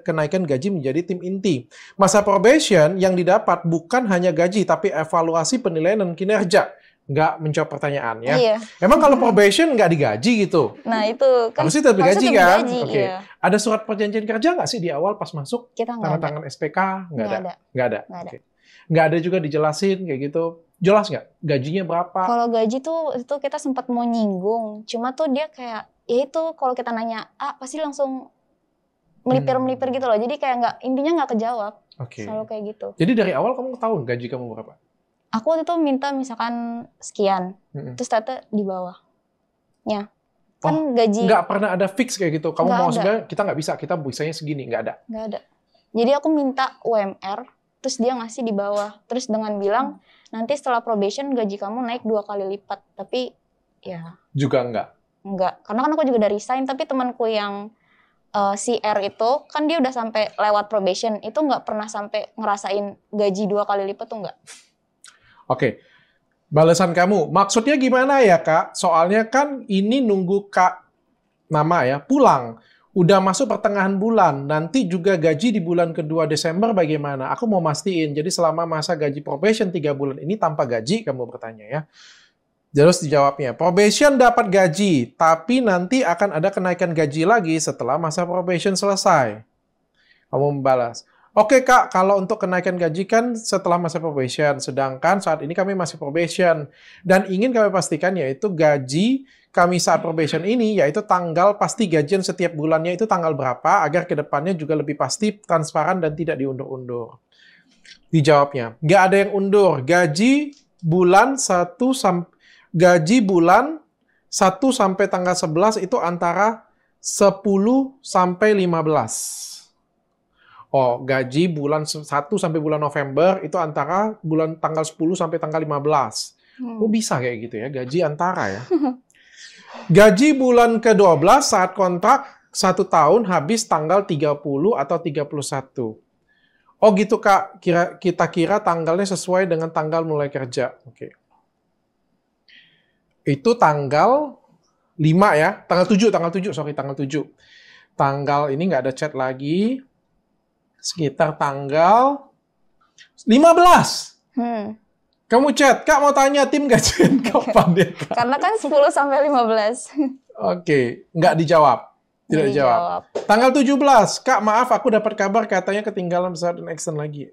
kenaikan gaji menjadi tim inti. Masa probation yang didapat bukan hanya gaji, tapi evaluasi penilaian dan kinerja. Nggak menjawab pertanyaan ya. Iya. Emang kalau probation nggak digaji gitu? Nah itu kan. Harusnya tetap digaji kan? Oke. Iya. Ada surat perjanjian kerja nggak sih di awal pas masuk? Kita nggak ada. Tangan SPK? Nggak ada. Nggak ada. Oke. Nggak ada juga dijelasin kayak gitu. Jelas nggak? Gajinya berapa? Kalau gaji tuh itu kita sempat mau nyinggung. Cuma tuh dia kayak, ya itu kalau kita nanya pasti langsung melipir-melipir gitu loh. Jadi kayak intinya nggak kejawab. Oke. Selalu kayak gitu. Jadi dari awal kamu tahu gaji kamu berapa? Aku waktu itu minta misalkan sekian, terus ternyata di bawahnya. Kan gaji. Nggak pernah ada fix kayak gitu. Kamu Nggak mau ada. sebenarnya kita nggak bisa. Kita bisanya segini. Nggak ada. Nggak ada. Jadi aku minta UMR, terus dia ngasih di bawah. Terus dengan bilang, nanti setelah probation gaji kamu naik 2 kali lipat. Tapi ya. Juga nggak? Nggak. Karena kan aku juga udah resign, tapi temanku yang CR itu, kan dia udah sampai lewat probation. Itu nggak pernah sampai ngerasain gaji 2 kali lipat tuh nggak. Oke. Balasan kamu. Maksudnya gimana ya Kak? Soalnya kan ini nunggu Kak Mama ya pulang. Udah masuk pertengahan bulan. Nanti juga gaji di bulan kedua Desember bagaimana? Aku mau mastiin. Jadi selama masa gaji probation 3 bulan ini tanpa gaji, kamu bertanya ya. Terus dijawabnya, probation dapat gaji, tapi nanti akan ada kenaikan gaji lagi setelah masa probation selesai. Kamu membalas, oke Kak, kalau untuk kenaikan gaji kan setelah masa probation, sedangkan saat ini kami masih probation. Dan ingin kami pastikan yaitu gaji kami saat probation ini, yaitu tanggal pasti gajian setiap bulannya itu tanggal berapa, agar kedepannya juga lebih pasti, transparan, dan tidak diundur-undur. Dijawabnya, nggak ada yang undur. Gaji bulan 1 sampai tanggal 11 itu antara 10 sampai 15. Oh, gaji bulan 1 sampai bulan November itu antara tanggal 10 sampai tanggal 15. Oh, bisa kayak gitu ya, gaji antara ya. Gaji bulan ke-12 saat kontrak 1 tahun habis tanggal 30 atau 31. Oh gitu Kak, kita kira tanggalnya sesuai dengan tanggal mulai kerja. Oke. Itu tanggal 5 ya, tanggal 7. Tanggal ini nggak ada chat lagi. Sekitar tanggal 15. Kamu chat, Kak mau tanya tim gajian kapan ya Kak? Karena kan 10 sampai 15. Oke, nggak dijawab. Tidak dijawab. Tanggal 17, Kak maaf aku dapat kabar katanya ketinggalan pesawat dan extend lagi.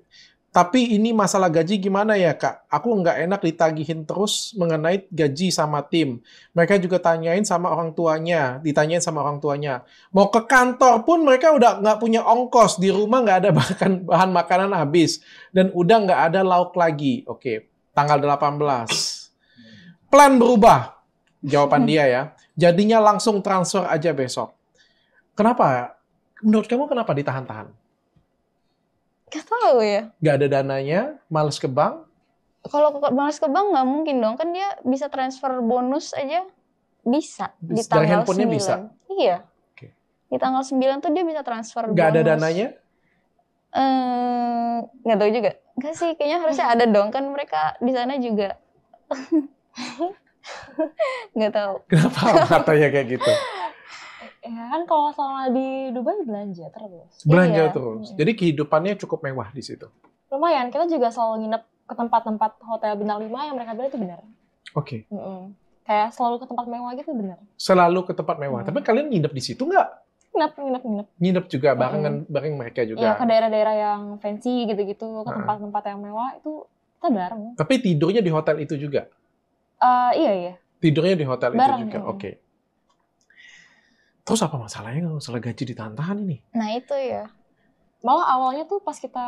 Tapi ini masalah gaji gimana ya Kak? Aku nggak enak ditagihin terus mengenai gaji sama tim. Mereka juga ditanyain sama orang tuanya. Mau ke kantor pun mereka udah nggak punya ongkos. Di rumah nggak ada bahan makanan habis. Dan udah nggak ada lauk lagi. Oke, tanggal 18. Plan berubah. Jawaban dia ya. Jadinya langsung transfer aja besok. Kenapa? Menurut kamu kenapa ditahan-tahan? Gak tahu ya. Nggak ada dananya, males ke bank. Kalau males ke bank nggak mungkin dong. Kan dia bisa transfer bonus aja. Bisa. Di Dari tanggal handphonenya 9. bisa? Iya. Oke. Di tanggal 9 tuh dia bisa transfer Nggak ada bonus. dananya? Nggak tahu juga. Nggak sih, kayaknya harusnya ada dong. Kan mereka di sana juga. Nggak tahu. Kenapa katanya kayak gitu? Ya kan kalau selama di Dubai belanja terus. Belanja Iya. terus. Jadi kehidupannya cukup mewah di situ. Lumayan, kita juga selalu nginep ke tempat-tempat hotel bintang 5 yang mereka bilang itu benar. Oke. Kayak selalu ke tempat mewah gitu benar. Selalu ke tempat mewah. Tapi kalian nginep di situ nggak? Nginep. Nginep juga bareng mereka Iya, juga. ke daerah-daerah yang fancy gitu-gitu, ke tempat-tempat yang mewah itu kita bareng. Tapi tidurnya di hotel itu juga? Iya. Tidurnya di hotel Bareng, itu juga? Oke. Terus apa masalahnya kalau masalah gaji ditahan-tahan ini? Nah itu ya. Malah awalnya tuh pas kita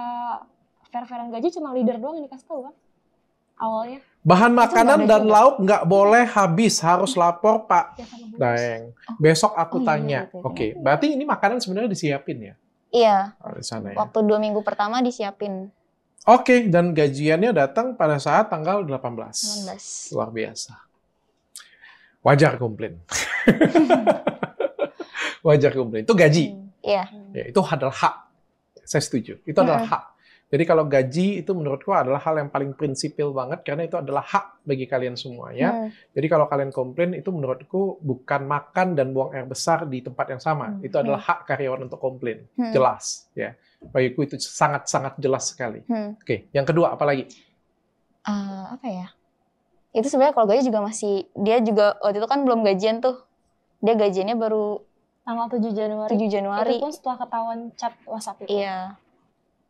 fair-fairan gaji cuma leader doang yang dikasih tahu kan. Awalnya. Bahan makanan ada dan juga. lauk nggak boleh habis, harus lapor Pak Ya sama bonus. Daeng. Besok aku Oh, iya, tanya. iya, Oke, berarti ini makanan sebenarnya disiapin ya? Iya. Di sana ya? Waktu 2 minggu pertama disiapin. Oke, dan gajiannya datang pada saat tanggal 18. 19. Luar biasa. Wajar komplain. Wajar komplain. Itu gaji. Iya. Ya, itu adalah hak. Saya setuju. Itu adalah hak. Jadi kalau gaji itu menurutku adalah hal yang paling prinsipil banget karena itu adalah hak bagi kalian semua ya. Jadi kalau kalian komplain itu menurutku bukan makan dan buang air besar di tempat yang sama. Itu adalah hak karyawan untuk komplain. Jelas ya. Bagiku itu sangat-sangat jelas sekali. Oke, yang kedua apa lagi? Apa ya? Itu sebenarnya kalau gaji juga masih, dia juga waktu itu kan belum gajian tuh. Dia gajiannya baru Tanggal 7 Januari. 7 Januari. Itu pun setelah ketahuan chat WhatsApp itu. Iya.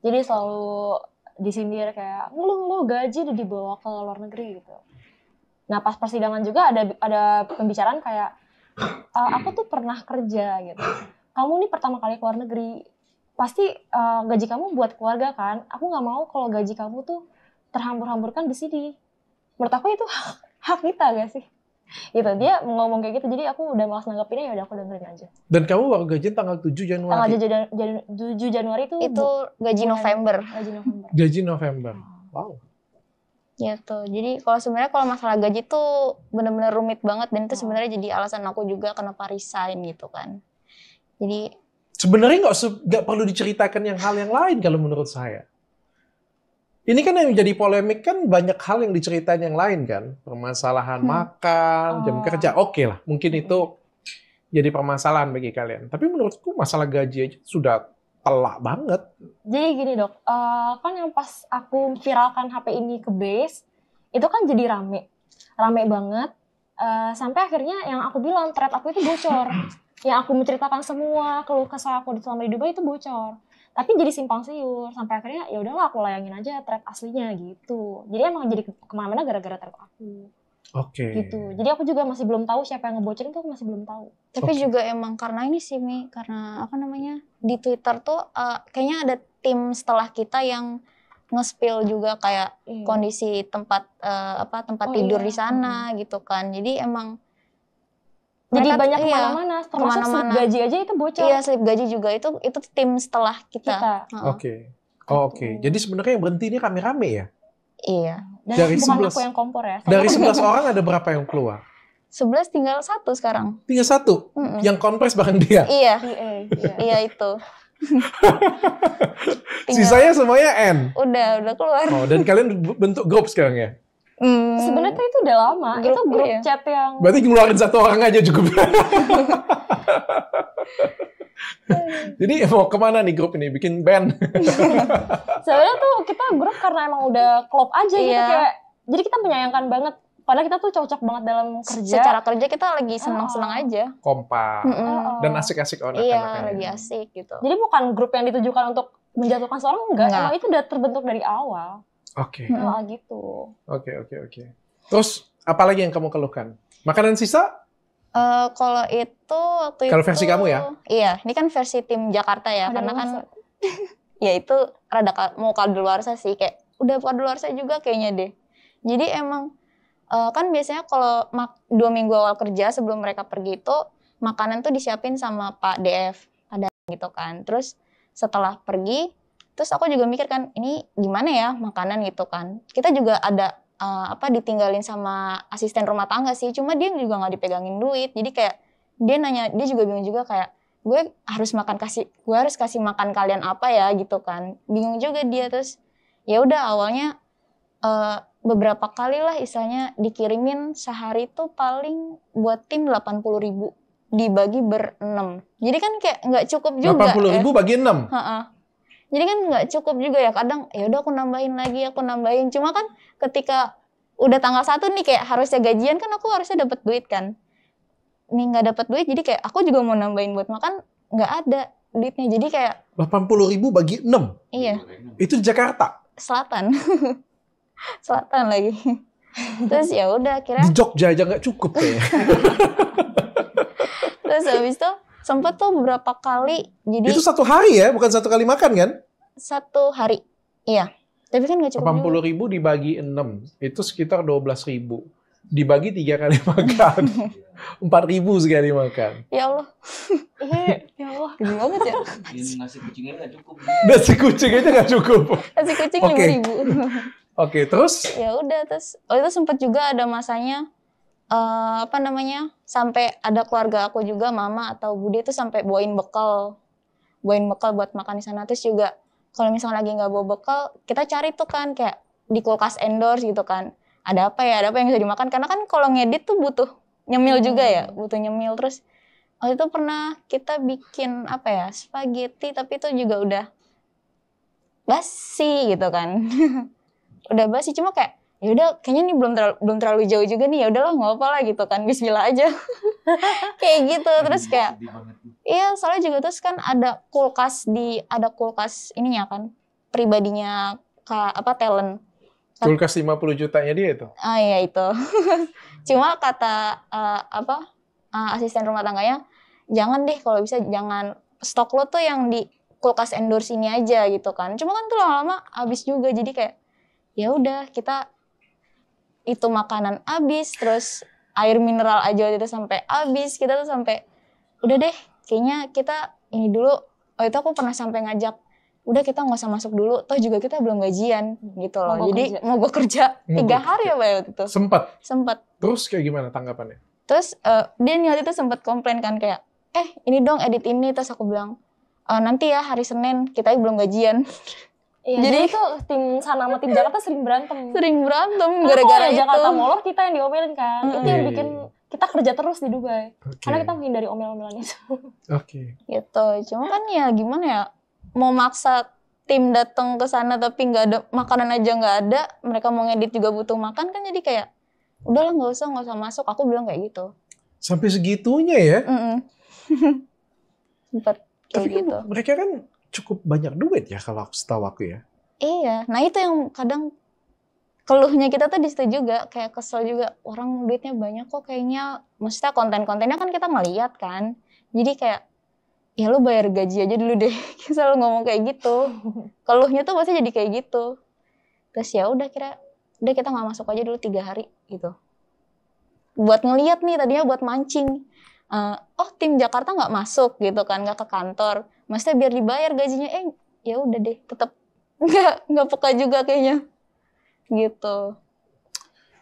Jadi selalu disindir kayak lu gaji udah dibawa ke luar negeri gitu. Nah pas persidangan juga ada pembicaraan kayak aku tuh pernah kerja gitu. Kamu nih pertama kali ke luar negeri, pasti gaji kamu buat keluarga kan? Aku nggak mau kalau gaji kamu tuh terhambur-hamburkan di sini. Menurut aku itu hak kita gak sih? Gitu, dia ngomong kayak gitu, jadi aku udah malas nanggepinnya, ya udah aku dengerin aja. Dan kamu baru gajian tanggal 7 Januari? Tanggal 7 Januari itu gaji November. Gaji November. Wow. Gitu. Jadi kalau masalah gaji tuh benar-benar rumit banget dan itu sebenarnya jadi alasan aku juga kenapa resign gitu kan. Jadi sebenarnya nggak perlu diceritakan hal yang lain kalau menurut saya. Ini kan yang menjadi polemik kan banyak hal yang diceritain yang lain kan. Permasalahan makan, jam kerja. Oke lah, mungkin itu jadi permasalahan bagi kalian. Tapi menurutku masalah gaji aja sudah telak banget. Jadi gini dok, kan yang pas aku viralkan HP ini ke base, itu kan jadi rame banget. Sampai akhirnya yang aku bilang thread aku itu bocor. Yang aku menceritakan semua keluh kesah aku selama di Dubai itu bocor. Tapi jadi simpang siur sampai akhirnya ya udahlah aku layangin aja thread aslinya gitu. Jadi emang jadi kemana-mana gara-gara thread aku. Oke. Gitu. Jadi aku juga masih belum tahu siapa yang ngebocorin, tuh aku masih belum tahu. tapi juga emang karena ini sih Mi, karena apa namanya di Twitter tuh kayaknya ada tim setelah kita yang nge-spill juga kayak kondisi tempat tidur di sana gitu kan. Jadi emang jadi mereka, banyak kemana-mana, termasuk slip gaji aja itu bocor. Iya, slip gaji juga itu tim setelah kita. Oke. Oke. Jadi sebenarnya yang berhenti ini rame-rame ya? Iya. Dan dari bukan 11 aku yang kompor ya. Dari 11 orang ada berapa yang keluar? 11 tinggal 1 sekarang. Tinggal 1? Yang kompres bareng dia? Iya. Iya itu. Sisanya semuanya N? Udah keluar. Oh, dan kalian bentuk grup sekarang ya? Sebenarnya itu udah lama, itu grup chat yang... Berarti ngeluarin 1 orang aja cukup. Jadi mau kemana nih grup ini? Bikin band? Sebenarnya tuh kita grup karena emang udah klop aja gitu kayak. Jadi kita menyayangkan banget. Padahal kita tuh cocok banget dalam kerja. Secara kerja kita lagi senang-senang aja. Kompak. Dan asik-asik Iya, lagi asik gitu. Jadi bukan grup yang ditujukan untuk menjatuhkan seorang enggak. Enggak. Emang itu udah terbentuk dari awal. Oke. Gitu. Oke. Terus apa lagi yang kamu keluhkan? Makanan sisa? Kalau itu waktu Kalau itu versi kamu ya? Iya, ini kan versi tim Jakarta ya, karena kan ya itu rada mau kadaluarsa sih, kayak udah kadaluarsa juga kayaknya deh. Jadi emang kan biasanya kalau 2 minggu awal kerja sebelum mereka pergi itu makanan tuh disiapin sama Pak DF, ada gitu kan. Terus setelah pergi, terus aku juga mikir kan ini gimana ya makanan gitu kan. Kita juga ada ditinggalin sama asisten rumah tangga sih, cuma dia juga nggak dipegangin duit. Jadi kayak dia juga bingung juga kayak gue harus kasih makan kalian apa ya gitu kan. Bingung juga dia. Terus ya udah awalnya beberapa kali lah istilahnya dikirimin sehari tuh paling buat tim 80.000 dibagi ber-6. Jadi kan kayak nggak cukup juga. 80.000 bagi 6. Jadi kan nggak cukup juga ya, kadang ya udah aku nambahin. Cuma kan ketika udah tanggal 1 nih kayak harusnya gajian kan aku harusnya dapat duit kan. Nih nggak dapat duit jadi kayak aku juga mau nambahin buat makan nggak ada duitnya. Jadi kayak 80.000 bagi 6. Iya. Itu di Jakarta. Selatan. Selatan lagi. Terus ya udah Di Jogja aja nggak cukup kayaknya. Terus habis itu sempet tuh beberapa kali jadi Itu 1 hari ya, bukan 1 kali makan kan? 1 hari. Iya. Tapi kan nggak cukup 80.000 dibagi 6 itu sekitar 12.000. Dibagi 3 kali makan. 4.000 sekali makan. Ya Allah. Ya Allah. Gede banget ya. Ini nasi kucingnya nggak cukup. Nasi kucing aja nggak cukup. Nasi kucing Oke. 5.000. Oke, terus? Ya udah terus itu sempat juga ada masanya sampai ada keluarga aku juga mama atau bude tuh sampai bawain bekal buat makan di sana. Terus juga kalau misalnya lagi nggak bawa bekal kita cari tuh kan kayak di kulkas endorse gitu kan ada apa yang bisa dimakan karena kan kalau ngedit tuh butuh nyemil juga ya, butuh nyemil. Terus waktu itu pernah kita bikin spaghetti tapi itu juga udah basi gitu kan. Udah basi cuma kayak ya udah kayaknya ini belum terlalu jauh juga nih, ya udahlah nggak apa lah gitu kan, bismillah aja. Kayak gitu. Terus kayak iya soalnya juga terus kan ada kulkas ininya kan pribadinya talent. Kulkas 50 jutanya dia itu? Ah iya itu. Cuma kata asisten rumah tangganya jangan deh kalau bisa jangan stok lo tuh yang di kulkas endorse ini aja gitu kan. Cuma kan tuh lama-lama habis juga jadi kayak ya udah kita itu makanan habis, terus air mineral aja itu sampai habis. Kita tuh sampai udah deh kayaknya kita ini dulu. Itu aku pernah sampai ngajak udah kita nggak usah masuk dulu, toh juga kita belum gajian gitu loh. Jadi mau gue kerja 3 hari apa ya waktu itu. Sempat. Terus kayak gimana tanggapannya? Terus dia nih waktu itu sempat komplain kan kayak ini dong edit ini. Terus aku bilang nanti ya hari Senin kita belum gajian. Iya, jadi itu tim sana sama tim Jakarta sering berantem gara-gara itu. Jakarta molor kita yang diomelin kan. Itu yang bikin kita kerja terus di Dubai. Karena kita menghindari omel-omelan itu. Oke. Gitu. Cuma kan ya gimana ya, mau maksa tim datang ke sana tapi nggak ada makanan aja nggak ada, mereka mau ngedit juga butuh makan kan, jadi kayak udahlah nggak usah masuk. Aku bilang kayak gitu. Sampai segitunya ya? Sempat kayak tapi gitu. Mereka kan cukup banyak duit ya kalau setahu aku ya. Iya, nah itu yang kadang keluhnya kita tuh di situ juga, kayak kesel juga, orang duitnya banyak kok kayaknya, maksudnya konten-kontennya kan kita ngeliat kan, jadi kayak ya lu bayar gaji aja dulu deh. Selalu ngomong kayak gitu. Keluhnya tuh pasti jadi kayak gitu. Terus ya udah udah kita nggak masuk aja dulu 3 hari gitu. Buat ngeliat nih tadinya buat mancing. Tim Jakarta nggak masuk gitu kan, nggak ke kantor. Maksudnya biar dibayar gajinya, ya udah deh, tetap nggak peka juga kayaknya. Gitu.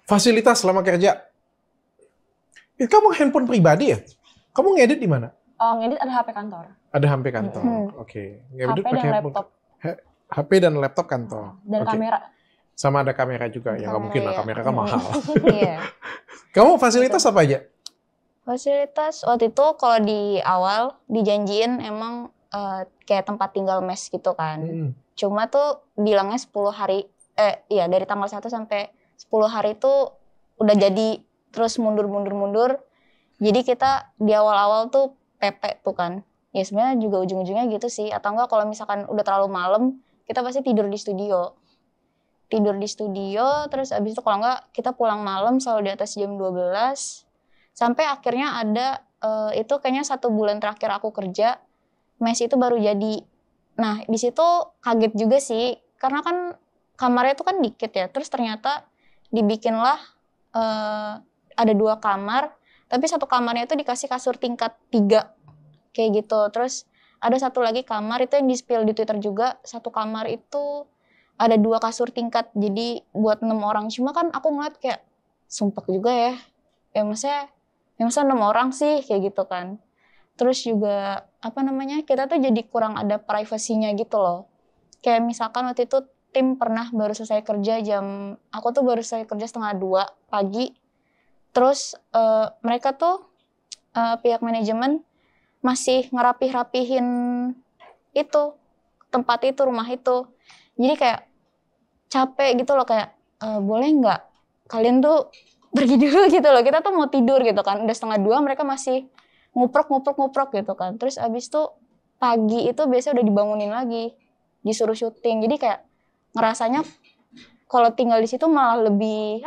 Fasilitas selama kerja. Kamu handphone pribadi ya? Kamu ngedit di mana? Ngedit ada HP kantor. Ada HP kantor. Oke. HP dan laptop. HP dan laptop kantor. Dan kamera. Sama ada kamera juga. Ya nggak mungkin lah, kamera kan mahal. Iya. Kamu fasilitas apa aja? Fasilitas waktu itu kalau di awal dijanjiin emang kayak tempat tinggal mes gitu kan. Cuma tuh bilangnya 10 hari, dari tanggal 1 sampai 10 hari itu udah jadi, terus mundur. Jadi kita di awal-awal tuh PP tuh kan, Ya sebenarnya juga ujung-ujungnya gitu sih. Atau enggak kalau misalkan udah terlalu malam, kita pasti tidur di studio. Tidur di studio, terus abis itu kalau enggak kita pulang malam selalu di atas jam 12. Sampai akhirnya ada, itu kayaknya 1 bulan terakhir aku kerja, mes itu baru jadi. Nah di situ kaget juga sih, karena kan kamarnya itu kan dikit ya. Terus ternyata dibikinlah ada 2 kamar, tapi 1 kamarnya itu dikasih kasur tingkat 3. Kayak gitu. Terus ada 1 lagi kamar itu yang di-spill di Twitter juga. 1 kamar itu ada 2 kasur tingkat. Jadi buat 6 orang. Cuma kan aku ngeliat kayak sumpek juga ya. Ya maksudnya 6 orang sih kayak gitu kan. Terus juga kita tuh jadi kurang ada privasinya gitu loh. Kayak misalkan waktu itu tim pernah baru selesai kerja aku tuh baru selesai kerja 1:30 pagi. Terus mereka tuh pihak manajemen masih ngerapih-rapihin itu, tempat itu, rumah itu. Jadi kayak capek gitu loh, kayak boleh nggak kalian tuh pergi dulu gitu loh. Kita tuh mau tidur gitu kan, udah 1:30 mereka masih nguprok gitu kan. Terus abis itu pagi itu biasanya udah dibangunin lagi, disuruh syuting. Jadi kayak ngerasanya kalau tinggal di situ malah lebih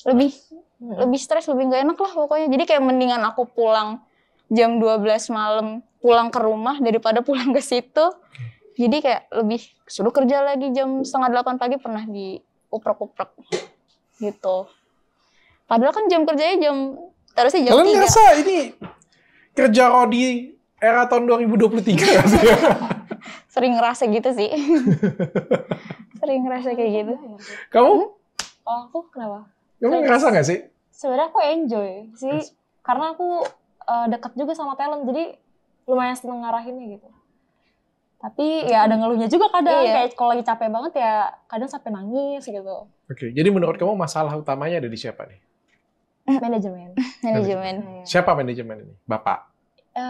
lebih stres, lebih nggak enak lah pokoknya. Jadi kayak mendingan aku pulang jam 12 malam pulang ke rumah daripada pulang ke situ. Jadi kayak lebih suruh kerja lagi jam 7:30 pagi pernah diuprek-uprek gitu. Padahal kan jam kerjanya harusnya jam 3. Kalian ngerasa ini kerja Rodi era tahun 2023 gak sih? Sering ngerasa gitu sih. Sering ngerasa kayak gitu. Kamu? Oh, aku kenapa? Kamu ngerasa gak sih? Sebenarnya aku enjoy sih, karena aku dekat juga sama talent, jadi lumayan seneng ngarahinnya gitu. Tapi ya ada ngeluhnya juga kadang, kayak kalau lagi capek banget ya kadang sampai nangis gitu. Oke, jadi menurut kamu masalah utamanya ada di siapa nih? Manajemen. Siapa manajemen ini? Bapak?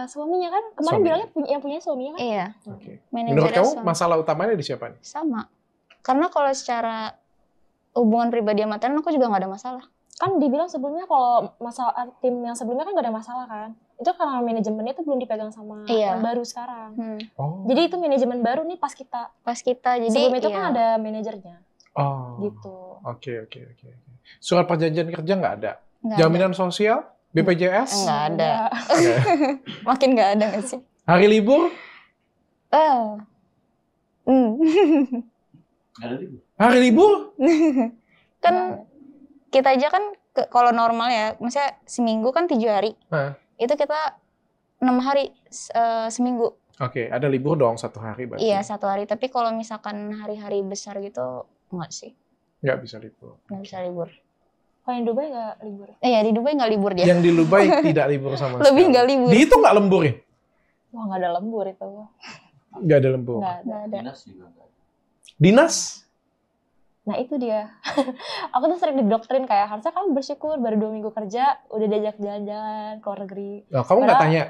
Suaminya kan, kemarin bilangnya yang punya suaminya kan? Iya. Oke. Menurut kamu masalah utamanya di siapa nih? Sama. Karena kalau secara hubungan pribadi sama talent aku juga nggak ada masalah. Kan dibilang sebelumnya kalau masalah tim yang sebelumnya kan gak ada masalah kan. Itu karena manajemennya itu belum dipegang sama yang baru sekarang. Oh. Jadi itu manajemen baru nih pas kita. Jadi sebelum itu kan ada manajernya. Oh. Gitu. Oke. Surat perjanjian kerja nggak ada? Nggak Jaminan sosial? BPJS? Nggak ada. Makin nggak ada nggak sih? Hari libur? Nggak ada libur. Hari libur? Kan kita aja kan kalau normal ya, maksudnya seminggu kan 7 hari. Itu kita 6 hari seminggu. Oke, ada libur dong 1 hari berarti. Iya, 1 hari. Tapi kalau misalkan hari-hari besar gitu, enggak sih. Nggak bisa libur. Nggak bisa libur. Kalau yang Dubai nggak libur? Iya, di Dubai nggak libur dia. Yang di Dubai tidak libur sama sekali. Lebih nggak libur. Di itu nggak lembur ya? Wah, nggak ada lembur itu. Nggak ada lembur. Nggak ada. Dinas juga nggak ada. Dinas? Nah itu dia. Aku tuh sering didoktrin kayak harusnya kamu bersyukur baru 2 minggu kerja udah diajak jalan-jalan ke luar negeri. Nah, kamu nggak tanya?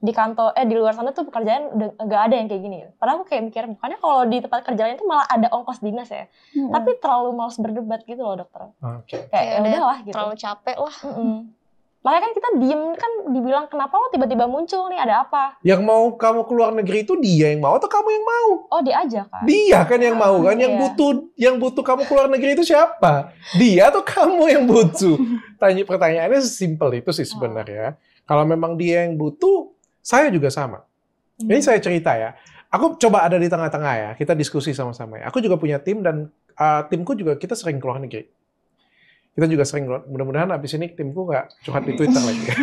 Di kantor, di luar sana tuh pekerjaan udah nggak ada yang kayak gini. Padahal aku kayak mikir, bukannya kalau di tempat kerja lain tuh malah ada ongkos dinas ya. Tapi terlalu malas berdebat gitu loh dokter. Oke. Kayak udahlah gitu. Terlalu capek lah. Makanya kan kita diem kan dibilang kenapa lo tiba-tiba muncul nih ada apa? Yang mau kamu keluar negeri itu dia yang mau atau kamu yang mau? Oh diajak kan? Dia kan yang mau kan, yang butuh kamu keluar negeri itu siapa? Dia atau kamu yang butuh? Pertanyaannya simpel itu sih sebenarnya. Kalau memang dia yang butuh, saya juga sama. Ini saya cerita ya. Aku coba ada di tengah-tengah ya. Kita diskusi sama-sama ya. Aku juga punya tim dan timku juga kita sering keluar negeri. Kita juga sering, mudah-mudahan abis ini timku nggak curhat di Twitter lagi.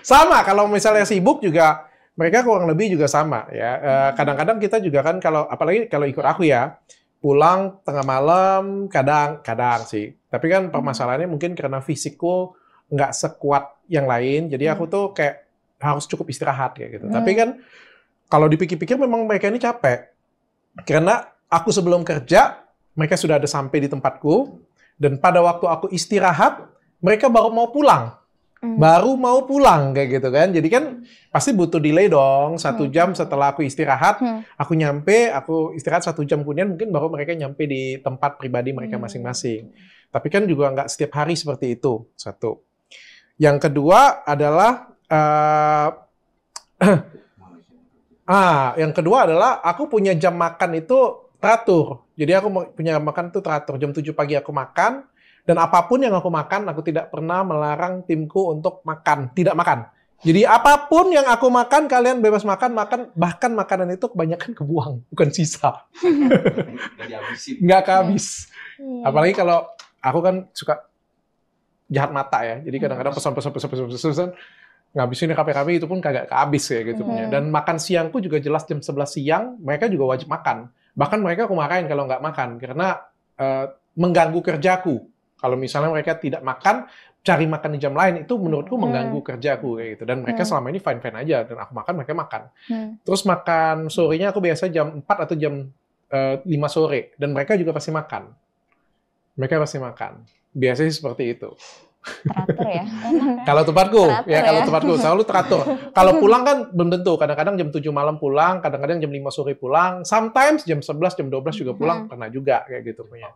Sama, kalau misalnya sibuk juga, mereka kurang lebih juga sama. Ya. Kadang-kadang kita juga kan, apalagi kalau ikut aku ya, pulang tengah malam, kadang sih. Tapi kan permasalahannya mungkin karena fisikku nggak sekuat yang lain, jadi aku tuh kayak harus cukup istirahat kayak gitu. Tapi kan, kalau dipikir-pikir memang mereka ini capek. Karena aku sebelum kerja, mereka sudah ada sampai di tempatku, dan pada waktu aku istirahat, mereka baru mau pulang. Kayak gitu kan. Jadi kan pasti butuh delay dong, 1 jam setelah aku istirahat, aku nyampe, aku istirahat 1 jam kemudian mungkin baru mereka nyampe di tempat pribadi mereka masing-masing. Tapi kan juga nggak setiap hari seperti itu, 1. Yang kedua adalah Yang kedua adalah aku punya jam makan itu teratur. Jadi aku punya makan itu teratur. Jam 7 pagi aku makan, dan apapun yang aku makan, aku tidak pernah melarang timku untuk makan, tidak makan. Jadi apapun yang aku makan, kalian bebas makan, bahkan makanan itu kebanyakan kebuang, bukan sisa. Nggak kehabis. Apalagi kalau aku kan suka jahat mata ya, jadi kadang-kadang pesan, ngabisin KP-KP itu pun kagak kehabis ya gitu punya. Dan makan siangku juga jelas jam 11 siang, mereka juga wajib makan. Bahkan mereka aku marahin kalau nggak makan, karena mengganggu kerjaku. Kalau misalnya mereka tidak makan, cari makan di jam lain, itu menurutku mengganggu kerjaku kayak gitu. Dan mereka selama ini fine-fine aja, dan aku makan, mereka makan. Terus makan sorenya aku biasa jam 4 atau jam 5 sore, dan mereka juga pasti makan. Mereka pasti makan. Biasanya seperti itu. Teratur ya. Kalau tempatku, kalau tempatku selalu teratur. Kalau pulang kan belum tentu. Kadang-kadang jam 7 malam pulang, kadang-kadang jam 5 sore pulang, sometimes jam 11, jam 12 juga pulang, pernah juga kayak gitu punya.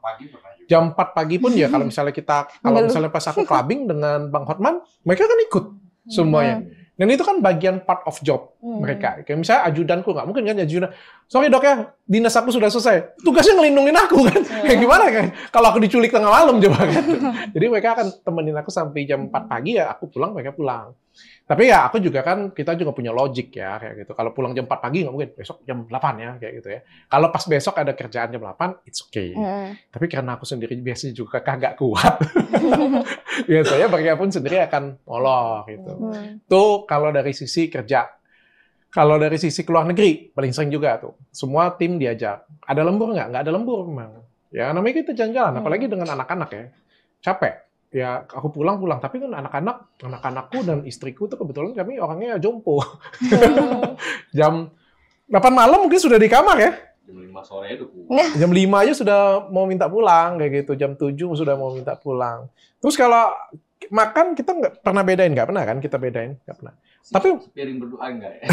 Jam 4 pagi pun ya kalau misalnya pas aku clubbing dengan Bang Hotman, mereka kan ikut semuanya. Dan itu kan bagian part of job mereka. Kayak misalnya ajudanku, nggak mungkin kan ajudan, sorry dok ya, dinas aku sudah selesai. Tugasnya ngelindungin aku kan. Kayak gimana kan? Kalau aku diculik tengah malam coba kan. Jadi mereka akan temenin aku sampai jam 4 pagi ya, aku pulang, mereka pulang. Tapi ya aku juga kan, kita juga punya logic ya, kayak gitu. Kalau pulang jam 4 pagi nggak mungkin, besok jam 8 ya, kayak gitu ya. Kalau pas besok ada kerjaan jam 8, it's okay. Tapi karena aku sendiri biasanya juga kagak kuat, biasanya mereka pun sendiri akan molor gitu. Tuh kalau dari sisi kerja. Kalau dari sisi keluar negeri, paling sering juga tuh. Semua tim diajak. Ada lembur nggak? Nggak ada lembur memang. Ya namanya kita jalan-jalan, apalagi dengan anak-anak ya. Capek. Ya aku pulang, tapi kan anak-anakku dan istriku tuh kebetulan kami orangnya jompo. Jam 8 malam mungkin sudah di kamar ya. Jam 5 sore itu. Jam 5 aja sudah mau minta pulang kayak gitu. Jam 7 sudah mau minta pulang. Terus kalau makan kita nggak pernah bedain, nggak pernah kan kita bedain, nggak pernah. Tapi piring berdoa enggak ya?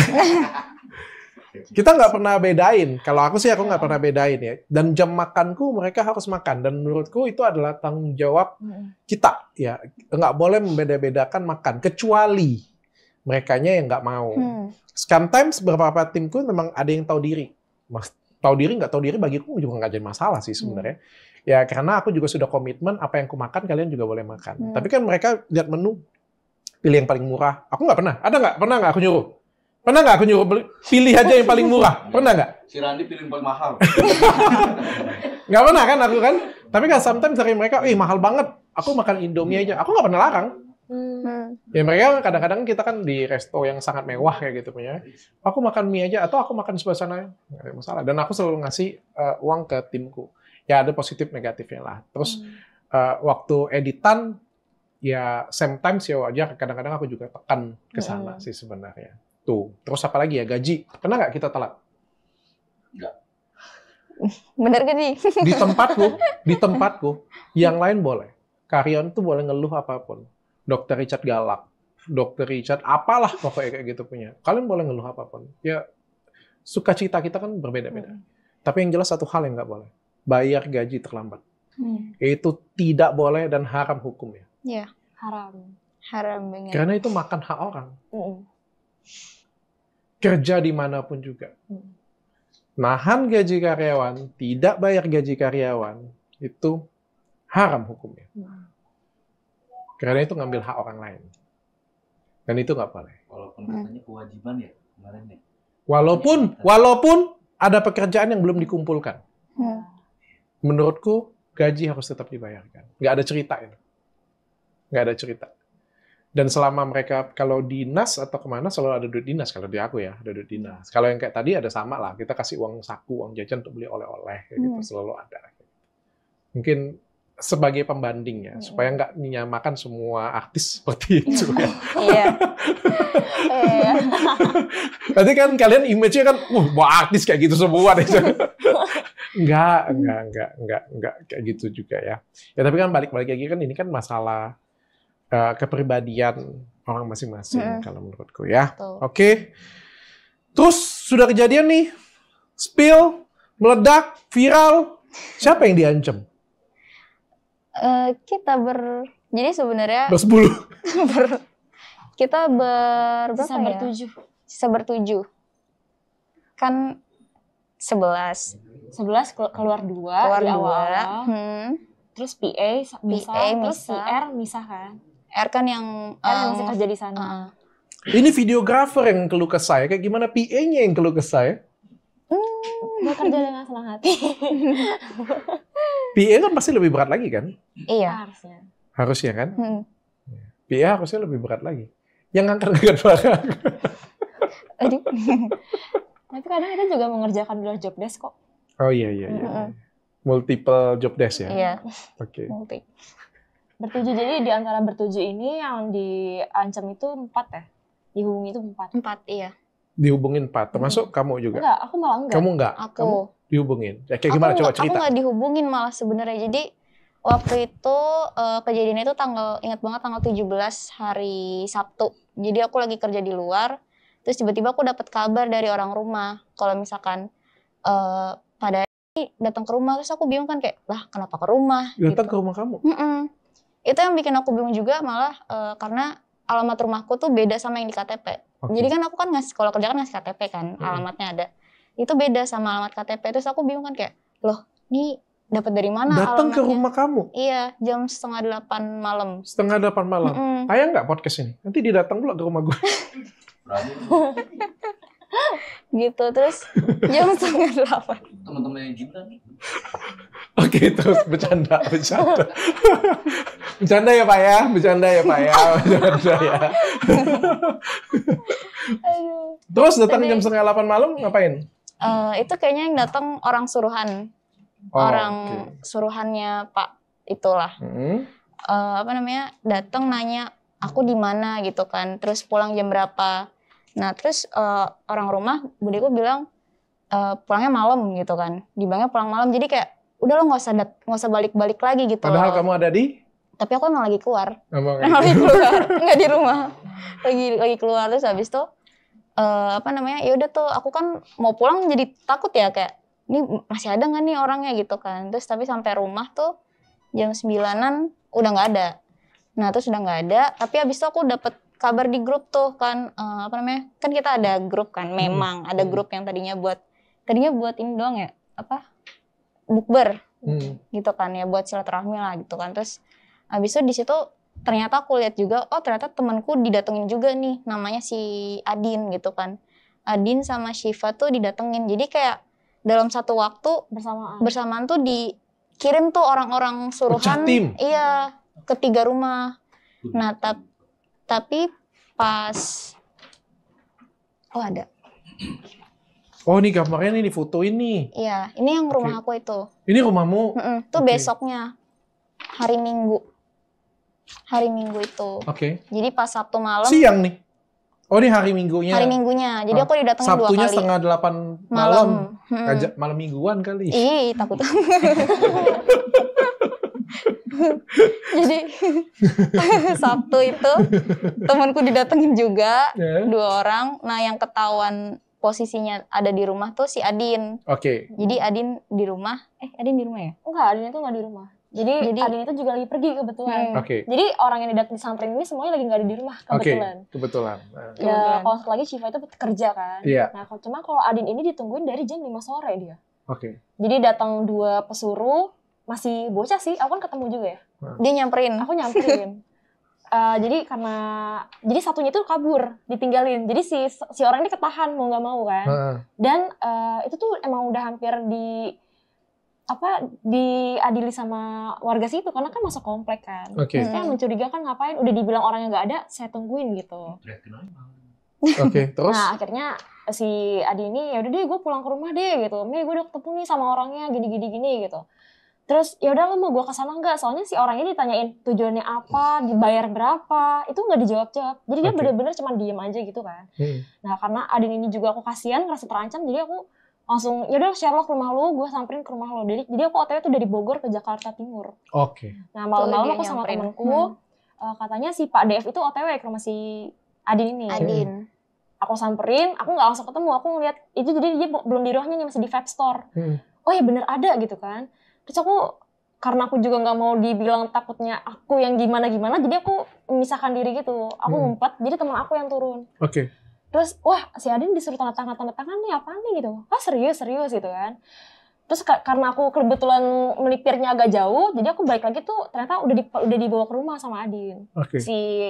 Kita nggak pernah bedain. Kalau aku sih aku nggak pernah bedain ya. Dan jam makanku mereka harus makan. Dan menurutku itu adalah tanggung jawab kita. Ya nggak boleh membeda-bedakan makan. Kecuali merekanya yang nggak mau. Sometimes beberapa timku memang ada yang tahu diri. Tahu diri nggak tahu diri bagiku juga nggak jadi masalah sih sebenarnya. Ya karena aku juga sudah komitmen apa yang aku makan kalian juga boleh makan. Tapi kan mereka lihat menu pilih yang paling murah. Aku nggak pernah. Ada nggak? Pernah nggak aku nyuruh? Pernah nggak aku nyuruh pilih aja yang paling murah? Pernah nggak? Si Randi pilih yang paling mahal. Nggak pernah kan aku kan? Tapi kan sometimes dari mereka, mahal banget. Aku makan Indomie aja. Aku nggak pernah larang. Ya mereka kadang-kadang kita kan di resto yang sangat mewah kayak gitu punya. Aku makan mie aja atau aku makan sebelah sana. Nggak ada masalah. Dan aku selalu ngasih uang ke timku. Ya ada positif negatifnya lah. Terus waktu editan ya sometimes ya wajar. Kadang-kadang aku juga tekan ke sana sih sebenarnya. Tuh. Terus apa lagi ya, gaji. Pernah nggak kita telat? Enggak. Bener gak nih? Di tempatku, yang lain boleh. Karyawan tuh boleh ngeluh apapun. Dr. Richard galak, Dr. Richard apalah pokoknya kayak gitu punya. Kalian boleh ngeluh apapun. Ya, sukacita kita kan berbeda-beda. Tapi yang jelas satu hal yang nggak boleh. Bayar gaji terlambat. Itu tidak boleh dan haram hukumnya. Iya. Haram banget. Karena itu makan hak orang. Kerja dimanapun juga. Nahan gaji karyawan, tidak bayar gaji karyawan, itu haram hukumnya. Karena itu ngambil hak orang lain. Dan itu nggak boleh. Walaupun katanya kewajiban ya kemarin ya. Walaupun ada pekerjaan yang belum dikumpulkan. Menurutku gaji harus tetap dibayarkan. Nggak ada cerita itu. Nggak ada cerita. Dan selama mereka kalau dinas atau kemana selalu ada duit dinas. Kalau di aku ya ada duit dinas. Kalau yang kayak tadi ada sama lah. Kita kasih uang saku, uang jajan untuk beli oleh-oleh. Kayak gitu selalu ada. Mungkin sebagai pembanding ya. Supaya nggak menyamakan semua artis seperti itu ya. Iya. Berarti kan kalian image-nya kan, artis kayak gitu semua deh. Enggak kayak gitu juga ya. Ya tapi kan balik-balik lagi kan ini kan masalah kepribadian orang masing-masing kalau menurutku ya. Oke. Terus sudah kejadian nih, spill, meledak, viral. Siapa yang diancam? Kita jadi sebenarnya Bersepuluh. Kita berapa Sisa ya? bertujuh. Sisa bertujuh. Kan 11. 11 keluar 2 Keluar di 2. awal. Terus PA misah, terus si misah. R misah kan. R kan yang R yang masih kerja di sana. Ini videografer yang keluh kesah ya, kayak gimana PA-nya yang keluh kesah ya? Bekerja dengan senang hati. PA kan pasti lebih berat lagi kan? Iya. Harusnya. Harusnya kan? PA harusnya lebih berat lagi. Yang ngangkat-ngangkat barang. Aduh. Tapi kadang kita juga mengerjakan di luar job desk kok. Oh iya. Multiple job desk ya? Iya. Oke. Multi. Bertujuh, jadi di antara bertujuh ini yang diancam itu 4 ya? Dihubungi itu 4. 4, iya. Dihubungin 4, termasuk kamu juga? Enggak, aku malah enggak. Kamu enggak? Aku. Kamu dihubungin? Ya, kayak gimana? Coba cerita. Aku nggak dihubungin malah sebenarnya. Jadi waktu itu kejadian itu ingat banget tanggal 17 hari Sabtu. Jadi aku lagi kerja di luar, terus tiba-tiba aku dapat kabar dari orang rumah kalau misalkan pada datang ke rumah, terus aku bingung kan kayak, lah kenapa ke rumah? Datang gitu. ke rumah kamu? Itu yang bikin aku bingung juga malah karena alamat rumahku tuh beda sama yang di KTP. Okay. Jadi kan aku kan kalau kerja kan ngasih KTP kan, alamatnya ada. Itu beda sama alamat KTP, terus aku bingung kan kayak, loh ini dapat dari mana Datang alamatnya? ke rumah kamu? Iya, jam 7:30 malam. 7:30 malam? Tayang nggak podcast ini? Nanti dia datang pula ke rumah gue. Gitu, terus jam 7:30. Teman-teman yang gimana nih? Oke, terus bercanda. Bercanda ya Pak ya, bercanda ya. Terus datang jam 7:30 malam ngapain? Itu kayaknya yang datang orang suruhan. Suruhannya Pak itulah. Datang nanya aku di mana gitu kan, terus pulang jam berapa. Nah terus orang rumah budeku bilang pulangnya malam gitu kan, dibilangnya pulang malam, jadi kayak udah lo nggak usah balik lagi gitu. Padahal kamu ada di? Tapi aku emang lagi keluar. Lagi keluar, nggak di rumah, lagi keluar. Terus habis itu ya udah tuh aku kan mau pulang jadi takut ya kayak ini masih ada nggak nih orangnya gitu kan. Terus tapi sampai rumah tuh jam 9-an udah nggak ada. Nah terus udah nggak ada, tapi habis itu aku dapet kabar di grup tuh kan, kan kita ada grup kan, memang ada grup yang tadinya buat ini doang ya, bukber gitu kan ya, buat silaturahmi lah gitu kan. Terus habis itu di situ ternyata aku lihat juga, oh ternyata temanku didatengin juga nih, namanya si Adin gitu kan. Adin sama Syifa tuh didatengin, jadi kayak dalam satu waktu bersamaan tuh dikirim tuh orang-orang suruhan, iya, ke 3 rumah. Nah tapi pas ada. Oh ini gambarnya nih, di foto ini. Iya, ini yang rumah aku itu. Ini rumahmu? Itu besoknya, hari Minggu itu. Oke. Jadi pas Sabtu malam. Siang nih? Oh ini hari Minggunya? Hari Minggunya, jadi aku didatengin 2 kali. Sabtunya 7:30 malam? Malam mingguan kali? Ih, takut. Jadi Sabtu itu temanku didatengin juga 2 orang. Nah yang ketahuan posisinya ada di rumah tuh si Adin. Oke. Jadi Adin di rumah. Adin di rumah ya? Enggak, Adin itu nggak di rumah. Jadi Adin itu juga lagi pergi kebetulan. Jadi orang yang disamperin ini semuanya lagi nggak ada di rumah kebetulan. Kebetulan. Ya kalau satu lagi Syifa itu kerja kan. Iya. Nah cuma kalau Adin ini ditungguin dari jam 5 sore dia. Oke. Jadi datang 2 pesuruh, masih bocah sih, aku kan ketemu juga ya. Dia nyamperin. Aku nyamperin. Jadi satunya itu kabur, ditinggalin. Jadi si orang ini ketahan mau nggak mau kan. Dan itu tuh emang udah hampir diadili sama warga situ karena kan masuk komplek kan. Saya mencurigakan ngapain, udah dibilang orangnya nggak ada, saya tungguin gitu. Oke, terus? Nah akhirnya si Adi ini ya udah deh gue pulang ke rumah deh gitu. Gue udah ketemu nih sama orangnya gini gitu. Terus ya udah lo mau gue kesana nggak? Soalnya si orang ini ditanyain tujuannya apa, dibayar berapa, itu nggak dijawab-jawab. Jadi dia bener-bener cuma diem aja gitu kan. Nah karena Adin ini juga aku kasihan, ngerasa terancam, jadi aku langsung ya udah share lo ke rumah lo, gue samperin ke rumah lo. Jadi aku OTW tuh dari Bogor ke Jakarta Timur. Nah malam-malam aku sama temanku, katanya si Pak DF itu OTW ke rumah si Adin ini. Aku samperin, aku nggak langsung ketemu, aku ngeliat itu, jadi dia belum di rumahnya nih, masih di vape store. Oh ya bener ada gitu kan. Terus aku karena aku juga nggak mau dibilang takutnya aku yang gimana-gimana, jadi aku memisahkan diri gitu. Aku ngumpet, jadi teman aku yang turun. Oke. Terus, wah si Adin disuruh tanda tangan nih, apa nih gitu. Ah serius gitu kan. Terus karena aku kebetulan melipirnya agak jauh, jadi aku balik lagi tuh ternyata udah dibawa ke rumah sama Adin. Oke. Si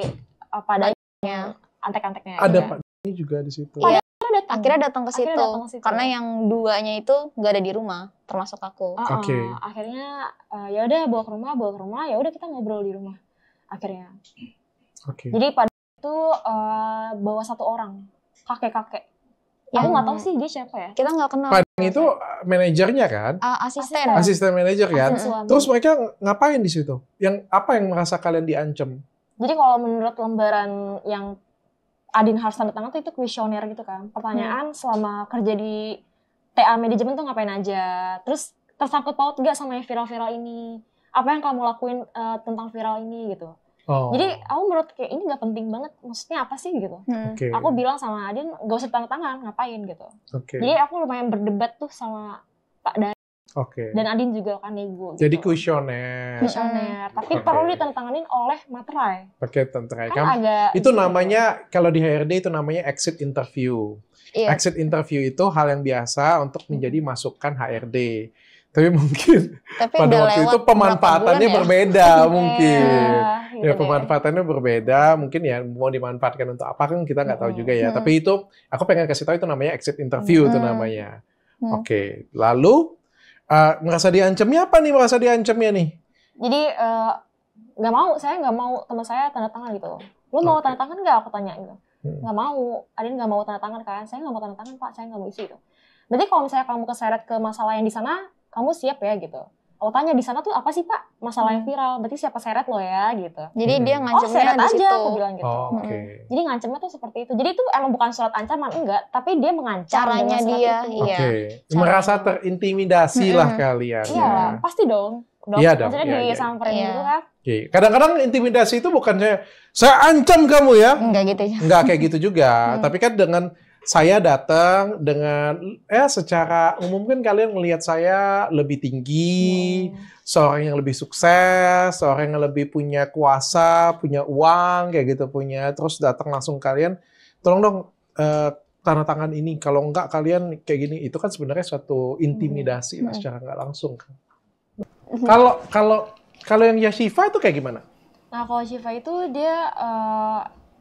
padanya, antek-anteknya. Ada ya. Pak ini juga di situ. Iya. Akhirnya Datang ke Akhirnya situ. datang ke situ. Karena yang duanya itu nggak ada di rumah, termasuk aku. Oke. Akhirnya ya udah bawa ke rumah, ya udah kita ngobrol di rumah. Akhirnya. Oke. Jadi pada itu bawa satu orang, kakek-kakek. Aku nggak tahu sih dia siapa ya. Kita nggak kenal. Padang itu manajernya kan? Asisten. Asisten manajer kan? Suami. Terus mereka ngapain di situ? Apa yang merasa kalian diancam? Jadi kalau menurut lembaran yang Adin harus tanda tangan itu kuesioner gitu kan. Pertanyaan selama kerja di TA manajemen tuh ngapain aja. Terus tersangkut paut gak sama yang viral-viral ini. Apa yang kamu lakuin tentang viral ini gitu. Oh. Jadi aku menurut kayak ini gak penting banget. Maksudnya apa sih gitu. Oke. Aku bilang sama Adin gak usah tanda tangan, ngapain gitu. Oke. Jadi aku lumayan berdebat tuh sama Pak Dan. Oke. Dan Adin juga kan nego gitu. Jadi kuesioner. Tapi Oke. perlu ditandatanganin oleh materai. Pakai tentara. Kan agak Itu gitu. namanya kalau di HRD itu namanya exit interview. Iya. Exit interview itu hal yang biasa untuk menjadi masukan HRD. Tapi mungkin Tapi pada udah waktu lewat itu pemanfaatannya berapa bulan ya? berbeda mungkin. Gitu Ya deh. pemanfaatannya berbeda, mungkin ya mau dimanfaatkan untuk apa kan kita nggak tahu juga ya. Tapi itu aku pengen kasih tahu itu namanya exit interview itu namanya. Oke, lalu merasa diancamnya apa nih? Merasa diancamnya nih? Jadi saya nggak mau teman saya tanda tangan gitu. Lu mau tanda tangan nggak? Aku tanya gitu. Nggak mau. Adin nggak mau tanda tangan kan? Saya nggak mau tanda tangan Pak, saya nggak mau isi itu. Berarti kalau misalnya kamu keseret ke masalah yang di sana, kamu siap ya gitu. Aku tanya di sana tuh apa sih Pak? Masalah yang viral. Berarti siapa seret lo ya gitu. Jadi dia Oh ngancemnya seret di aja situ. aku bilang gitu. Oh, oke. Jadi ngancemnya tuh seperti itu. Jadi itu emang bukan surat ancaman enggak, tapi dia mengancam Caranya dengan surat dia, itu. iya. Oke, merasa terintimidasi lah kalian. Iya, Ya. pasti dong. Iya dong, Maksudnya iya, iya. disamperin Iya. gitu kan. Oke, kadang-kadang intimidasi itu bukannya saya ancam kamu ya. Enggak gitu ya. Enggak kayak gitu juga. Tapi kan dengan saya datang dengan secara umum kan kalian melihat saya lebih tinggi, seorang yang lebih sukses, seorang yang lebih punya kuasa, punya uang kayak gitu punya. Terus datang langsung kalian, tolong dong tanda tangan ini. Kalau enggak kalian kayak gini, itu kan sebenarnya suatu intimidasi lah secara nggak langsung kan. Kalau yang Yashifa itu kayak gimana? Nah kalau Shiva itu dia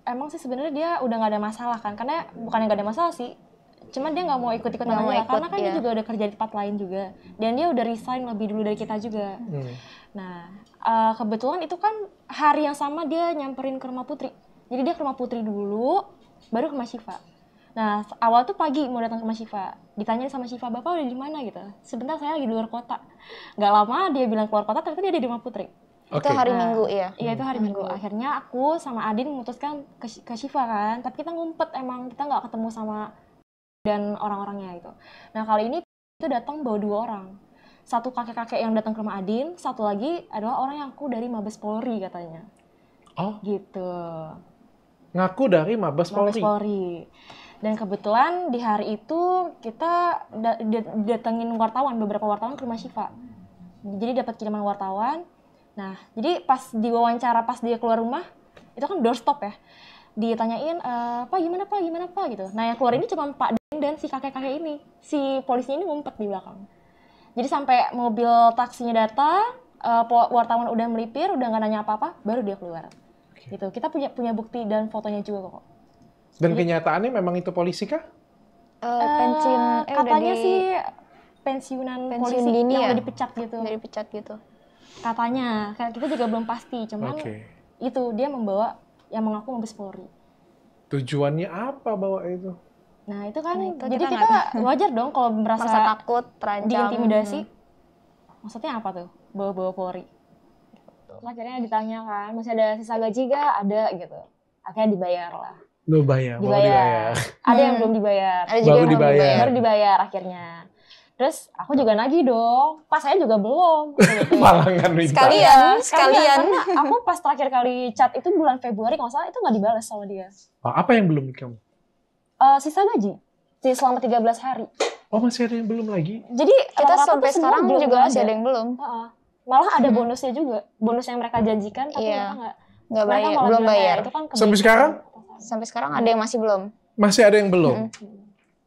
emang sih sebenarnya dia udah nggak ada masalah kan, karena bukannya nggak ada masalah sih, cuman dia nggak mau ikut-ikutan Nggak mau aja ikut, karena kan dia iya. juga udah kerja di tempat lain juga, dan dia udah resign lebih dulu dari kita juga. Nah kebetulan itu kan hari yang sama dia nyamperin ke rumah Putri, jadi dia ke rumah Putri dulu, baru ke rumah Shiva. Nah awal tuh pagi mau datang ke rumah Shiva, ditanya sama Shiva, bapak udah di mana gitu. Sebentar saya lagi di luar kota. Nggak lama dia bilang keluar kota, ternyata dia ada di rumah Putri. Itu Oke. hari Minggu ya. Iya itu hari Minggu. Akhirnya aku sama Adin memutuskan ke Shiva kan, tapi kita ngumpet emang, kita nggak ketemu sama dan orang-orangnya itu. Nah kali ini itu datang bawa 2 orang. Satu kakek-kakek yang datang ke rumah Adin, satu lagi adalah orang yang aku dari Mabes Polri katanya. Oh, Gitu. ngaku dari Mabes Mabes Polri. Polri. Dan kebetulan di hari itu kita datengin wartawan, beberapa wartawan ke rumah Shiva. Jadi dapat kiriman wartawan. Nah, jadi pas diwawancara, pas dia keluar rumah, itu kan doorstop ya. Ditanyain, Pak gimana Pak gitu. Nah yang keluar ini cuma Pak dan si kakek-kakek ini. Si polisinya ini ngumpet di belakang. Jadi sampai mobil taksinya datang, wartawan udah melipir, udah nggak nanya apa-apa, baru dia keluar. Gitu. Kita punya bukti dan fotonya juga kok. Dan kenyataannya memang itu polisi kah? Pensiun Katanya sih pensiunan pensiun polisi dini yang ya? udah dipecat gitu. Dari pecat gitu. Katanya, kita juga belum pasti, cuman Oke. itu dia membawa yang mengaku Mabes Polri. Tujuannya apa bawa itu? Nah itu kan, Nah, itu jadi kita kita wajar dong kalau Merasa merasa takut, terancam. diintimidasi. Maksudnya apa tuh, bawa-bawa Polri? Terus akhirnya ditanya kan, masih ada sisa gaji gak? Ada gitu. Akhirnya dibayar lah. Lu bayar, mau dibayar. Ada yang belum dibayar. Ada juga Baru yang belum dibayar. Baru dibayar akhirnya. Terus aku juga nagih dong, pas saya juga belum. Gitu. Malah nggak minta. Sekalian. Karena aku pas terakhir kali chat itu bulan Februari, kalau nggak salah itu nggak dibalas sama dia. Oh, apa yang belum kamu? Sisa gaji, selama 13 hari. Oh, masih ada yang belum lagi? Jadi Kita rata-rata sampai tuh semua sekarang belum juga masih ada yang belum. Heeh. Malah ada bonusnya juga, bonus yang mereka janjikan tapi Iya. mereka Nggak mereka bayar, malah belum bilang kayak bayar. itu kan Sampai kebijakan sekarang? atasan. Sampai sekarang ada yang masih belum. Masih ada yang belum?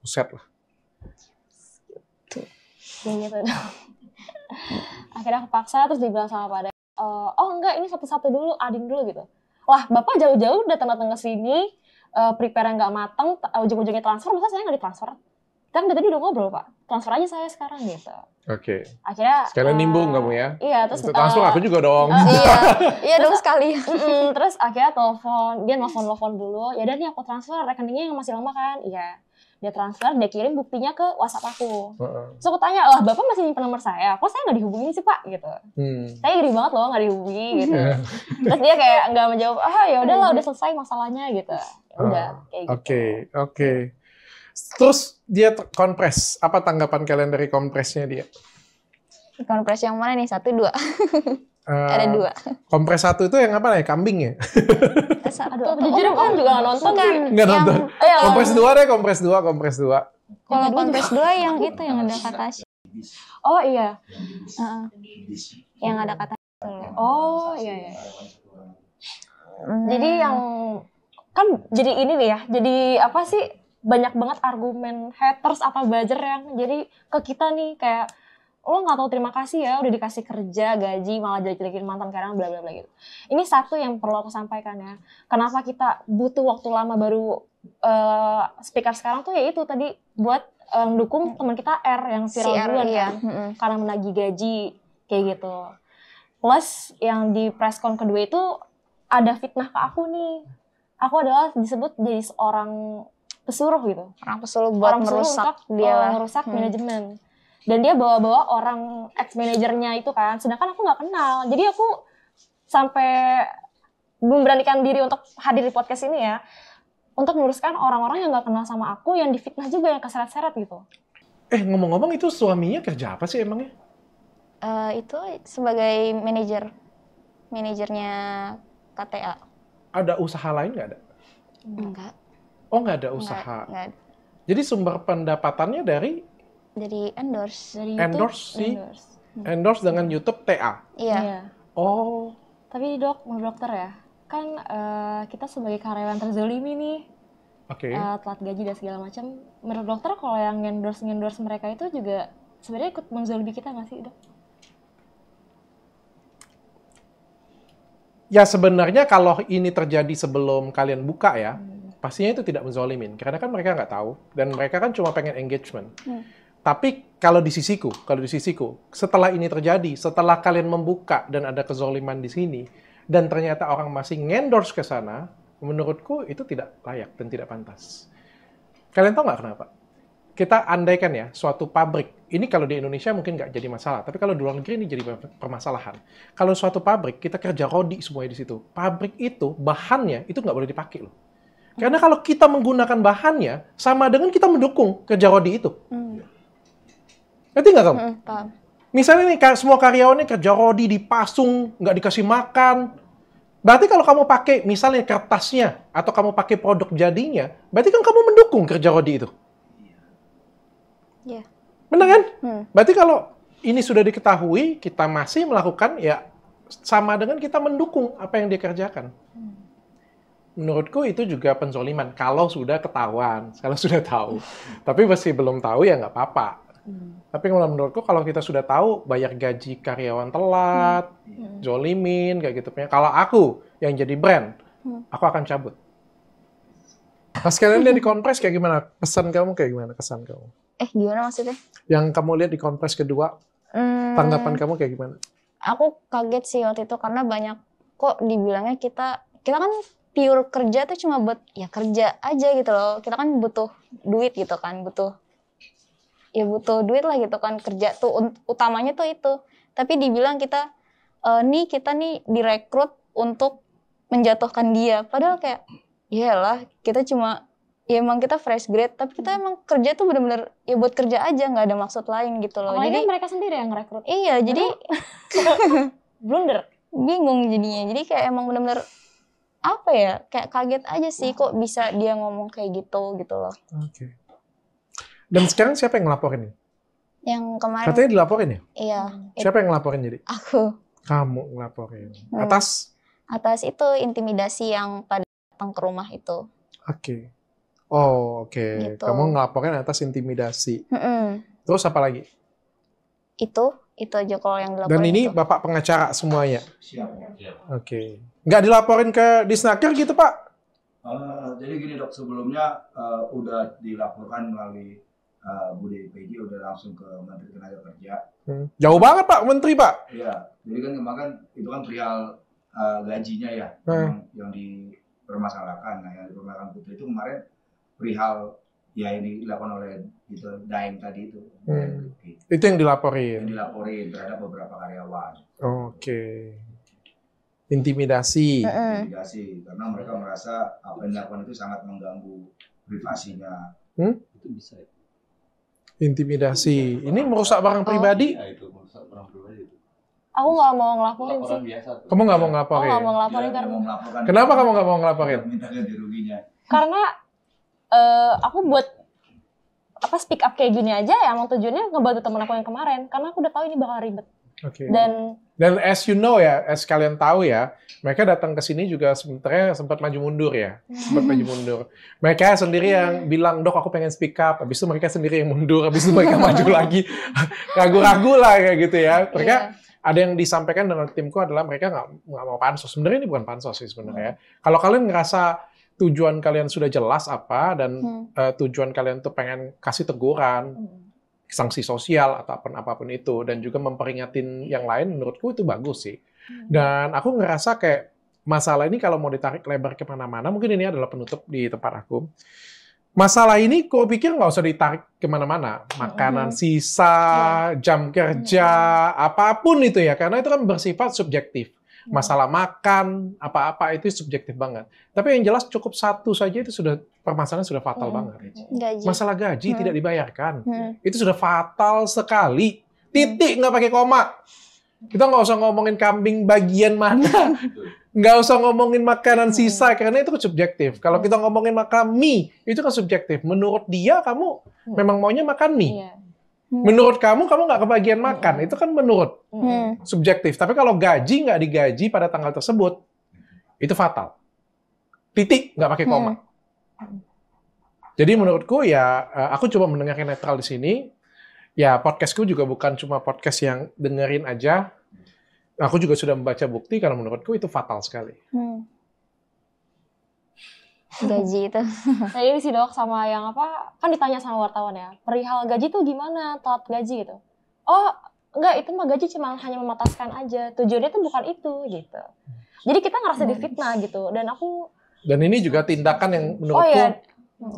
Buset lah. Kayak gitu. Akhirnya aku paksa terus dibilang sama Pak Day, oh enggak ini satu-satu dulu, adin dulu gitu. Lah Bapak jauh-jauh datang-datang ke sini, prepare yang nggak mateng, ujung-ujungnya transfer, masa saya nggak ditransfer? Kan dari tadi udah ngobrol Pak, transfer aja saya sekarang gitu. Oke. Akhirnya Sekalian nimbung kamu ya? Iya, terus transfer aku juga dong. Iya dong sekali. terus akhirnya dia nelfon dulu, ya udah nih aku transfer, rekeningnya yang masih lama kan? Iya. Dia transfer, dia kirim buktinya ke WhatsApp aku. Terus aku tanya, lah Bapak masih nyimpen nomor saya? Kok saya nggak dihubungin sih Pak? Gitu. Saya iri banget loh nggak dihubungi gitu. Terus dia kayak nggak menjawab, ya udahlah udah selesai masalahnya gitu. Udah kayak gitu. Oke. Terus dia kompres. Apa tanggapan kalian dari kompresnya dia? Kompres yang mana nih? 1, 2. Ada 2. Kompres 1 itu yang apa nih? Kambing ya? Aduh, jujur aku kan juga nggak nonton sih. Nggak nonton. Kompres 2 deh, kompres 2. Kalau kompres 2 yang itu yang ada kata Oh iya. yang ada kata Oh iya. Jadi yang kan jadi ini nih ya. Jadi apa sih? Banyak banget argumen haters apa buzzer yang jadi ke kita nih kayak lo nggak tahu terima kasih ya udah dikasih kerja gaji malah jelek-jelekin mantan sekarang bla bla bla gitu. Ini satu yang perlu aku sampaikan ya. Kenapa kita butuh waktu lama baru speaker sekarang tuh ya itu tadi buat dukung teman kita R yang viral duluan kan. Karena menagih gaji kayak gitu. Plus yang di presscon kedua itu ada fitnah ke aku nih. Aku adalah disebut jadi seorang pesuruh gitu. Orang pesuruh buat merusak dia. Merusak manajemen. Dan dia bawa-bawa orang ex-manajernya itu kan. Sedangkan aku nggak kenal. Jadi aku sampai memberanikan diri untuk hadir di podcast ini ya. Untuk meluruskan orang-orang yang nggak kenal sama aku, yang difitnah juga, yang keseret-seret gitu. Ngomong-ngomong itu suaminya kerja apa sih emangnya? Itu sebagai manajernya KTA. Ada usaha lain nggak ada? Enggak. Oh nggak ada usaha. Enggak. Jadi sumber pendapatannya dari endorse. Dari YouTube, endorse dengan YouTube TA. Iya. Oh. Tapi dok, menurut dokter ya, kan kita sebagai karyawan terzolimi nih, telat gaji dan segala macam. Menurut dokter kalau yang endorse mereka itu juga sebenarnya ikut menzolimi kita nggak sih dok? Ya sebenarnya kalau ini terjadi sebelum kalian buka ya, pastinya itu tidak menzolimin. Karena kan mereka nggak tahu dan mereka kan cuma pengen engagement. Tapi kalau di sisiku, setelah ini terjadi, setelah kalian membuka dan ada kezoliman di sini, dan ternyata orang masih ngendorse ke sana, menurutku itu tidak layak dan tidak pantas. Kalian tahu nggak kenapa? Kita andaikan ya, suatu pabrik, ini kalau di Indonesia mungkin nggak jadi masalah, tapi kalau di luar negeri ini jadi permasalahan. Kalau suatu pabrik, kita kerja rodi semuanya di situ. Pabrik itu, bahannya, itu nggak boleh dipakai loh. Karena kalau kita menggunakan bahannya, sama dengan kita mendukung kerja rodi itu. Ngerti nggak kamu? Paham. Misalnya nih, semua karyawannya kerja rodi, dipasung, nggak dikasih makan. Berarti kalau kamu pakai misalnya kertasnya, atau kamu pakai produk jadinya, berarti kan kamu mendukung kerja rodi itu. Iya. Benar kan? Berarti kalau ini sudah diketahui, kita masih melakukan, ya sama dengan kita mendukung apa yang dia kerjakan. Menurutku itu juga penzoliman, kalau sudah ketahuan, kalau sudah tahu. Tapi masih belum tahu ya nggak apa-apa. Tapi menurutku kalau kita sudah tahu bayar gaji karyawan telat, zolimin kayak gitu. Kalau aku yang jadi brand, aku akan cabut. Pas kalian lihat di konpres kayak gimana? Pesan kamu kayak gimana? Kesan kamu? Gimana maksudnya? Yang kamu lihat di konpres kedua, tanggapan kamu kayak gimana? Aku kaget sih waktu itu karena banyak kok dibilangnya kita kan pure kerja tuh cuma buat ya kerja aja gitu loh. Kita kan butuh duit gitu kan, butuh duit lah gitu kan, kerja tuh utamanya tuh itu. Tapi dibilang kita direkrut untuk menjatuhkan dia. Padahal kayak iyalah kita cuma ya emang kita fresh grade, tapi kita emang kerja tuh bener-bener ya buat kerja aja, nggak ada maksud lain gitu loh. Apalagi jadi mereka sendiri yang ngerekrut. Iya, jadi blunder. Bingung jadinya. Jadi kayak emang bener-bener apa ya, kayak kaget aja sih kok bisa dia ngomong kayak gitu loh. Oke. Dan sekarang siapa yang ngelaporin nih? Yang kemarin. Katanya dilaporin ya? Iya. Siapa yang ngelaporin jadi? Aku. Kamu ngelaporin. Atas? Atas itu intimidasi yang pada datang ke rumah itu. Oke. Oh, oke. Gitu. Kamu ngelaporin atas intimidasi. Terus apa lagi? Itu aja kalau yang dilaporin. Dan ini itu. Bapak pengacara semuanya? Siap. Oke. Nggak dilaporin ke Disnaker gitu, Pak? Jadi gini dok, sebelumnya udah dilaporkan melalui Bude PJ, udah langsung ke Menteri Tenaga Kerja. Jauh banget Pak, Menteri Pak. Iya, jadi kan kemarin itu kan perihal gajinya ya, yang dipermasalahkan. Nah yang dipermasalahkan Putri itu kemarin perihal ya yang dilakukan oleh itu Daeng tadi itu. Itu yang dilaporin. Yang dilaporin terhadap beberapa karyawan. Oke. Intimidasi. Intimidasi, karena mereka merasa apa yang dilakukan itu sangat mengganggu privasinya. Itu bisa ya? Intimidasi. Ini merusak barang pribadi. Ya, itu merusak barang pribadi itu. Aku nggak mau ngelaporin sih. Laporan biasa tuh. Kamu nggak mau Aku ngelaporin? nggak mau ngelaporin Dia karena mau melaporkan. Kenapa kamu nggak mau ngelaporin? Minta ganti ruginya. karena aku buat apa speak up kayak gini aja ya emang tujuannya ngebantu temen aku yang kemarin karena aku udah tahu ini bakal ribet. Oke. Dan as you know ya, as kalian tahu ya, mereka datang ke sini juga sebenarnya sempat maju mundur ya. Sempat maju mundur. Mereka sendiri yang bilang, "Dok, aku pengen speak up." Habis itu mereka sendiri yang mundur, habis itu mereka maju lagi. Ragu-ragu lah kayak gitu ya. Mereka ada yang disampaikan dengan timku adalah mereka nggak mau pansos. Sebenarnya ini bukan pansos sih sebenarnya. Kalau kalian ngerasa tujuan kalian sudah jelas apa dan tujuan kalian tuh pengen kasih teguran, sanksi sosial atau apapun itu dan juga memperingatin yang lain, menurutku itu bagus sih. Dan aku ngerasa kayak masalah ini kalau mau ditarik lebar kemana-mana, mungkin ini adalah penutup di tempat aku. Masalah ini aku pikir nggak usah ditarik kemana-mana. Makanan sisa, jam kerja, apapun itu ya, karena itu kan bersifat subjektif. Masalah makan, apa-apa itu subjektif banget. Tapi yang jelas cukup satu saja itu sudah permasalahan sudah fatal banget. Gaji. Masalah gaji tidak dibayarkan. Itu sudah fatal sekali. Titik, nggak pakai koma. Kita nggak usah ngomongin kambing bagian mana. Nggak usah ngomongin makanan sisa, karena itu kan subjektif. Kalau kita ngomongin makan mie, itu kan subjektif. Menurut dia, kamu memang maunya makan mie. Menurut kamu nggak kebagian makan. Itu kan menurut subjektif. Tapi kalau gaji nggak digaji pada tanggal tersebut, itu fatal. Titik, nggak pakai koma. Jadi menurutku ya, aku coba mendengarkan netral di sini. Ya podcastku juga bukan cuma podcast yang dengerin aja. Aku juga sudah membaca bukti karena menurutku itu fatal sekali. Gaji itu. nah ini sih dok sama yang apa kan ditanya sama wartawan ya perihal gaji tuh gimana telat gaji gitu. Oh enggak itu mah gaji cuma hanya memataskan aja tujuannya tuh bukan itu gitu. Jadi kita ngerasa difitnah gitu dan aku. Dan ini juga tindakan yang menurutku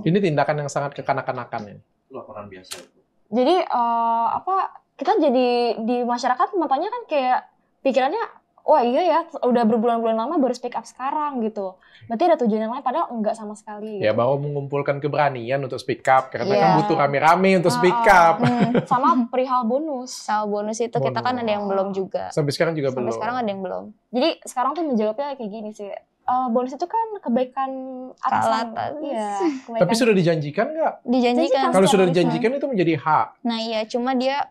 ini tindakan yang sangat kekanak-kanakan ya. Laporan biasa itu. Jadi apa kita jadi di masyarakat matanya kan kayak pikirannya wah iya ya udah berbulan-bulan lama baru speak up sekarang gitu. Berarti ada tujuan yang lain padahal enggak sama sekali. Gitu. Ya baru mengumpulkan keberanian untuk speak up karena kan butuh rame-rame untuk speak up. Sama perihal bonus. Sama bonus itu kita kan ada yang belum juga. Sampai sekarang juga belum. Sampai sekarang ada yang belum. Jadi sekarang tuh menjawabnya kayak gini sih. Bonus itu kan kebaikan atasan. Iya. Tapi sudah dijanjikan nggak? Dijanjikan. Kalau sudah dijanjikan itu menjadi hak. Nah iya, cuma dia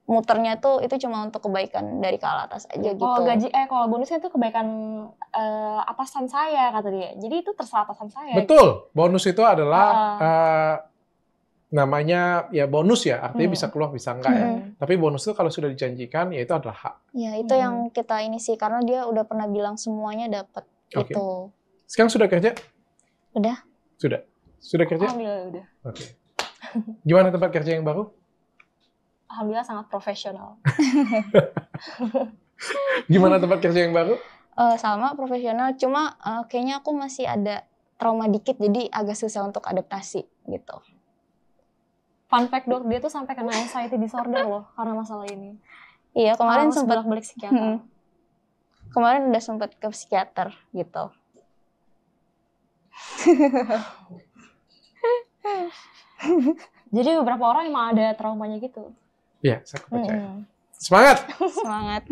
muternya tuh itu cuma untuk kebaikan dari ke atas aja gitu. Kalau bonusnya itu kebaikan atasan saya kata dia. Jadi itu terserah atasan saya. Betul. Bonus itu adalah namanya ya bonus ya, artinya bisa keluar bisa enggak ya. Tapi bonus itu kalau sudah dijanjikan ya itu adalah hak. Ya itu yang kita ini sih karena dia udah pernah bilang semuanya dapat gitu. Sekarang sudah kerja? Udah. Sudah kerja? Alhamdulillah udah. Oke. Gimana tempat kerja yang baru? Alhamdulillah sangat profesional. Gimana tempat kerja yang baru? Sama profesional, cuma kayaknya aku masih ada trauma dikit jadi agak susah untuk adaptasi gitu. Fun fact dok, dia tuh sampai kena anxiety disorder loh karena masalah ini. Iya kemarin sempat bolak-balik psikiater. Kemarin udah sempat ke psikiater gitu. Jadi beberapa orang emang ada traumanya gitu. Iya, saya percaya. Semangat! Semangat.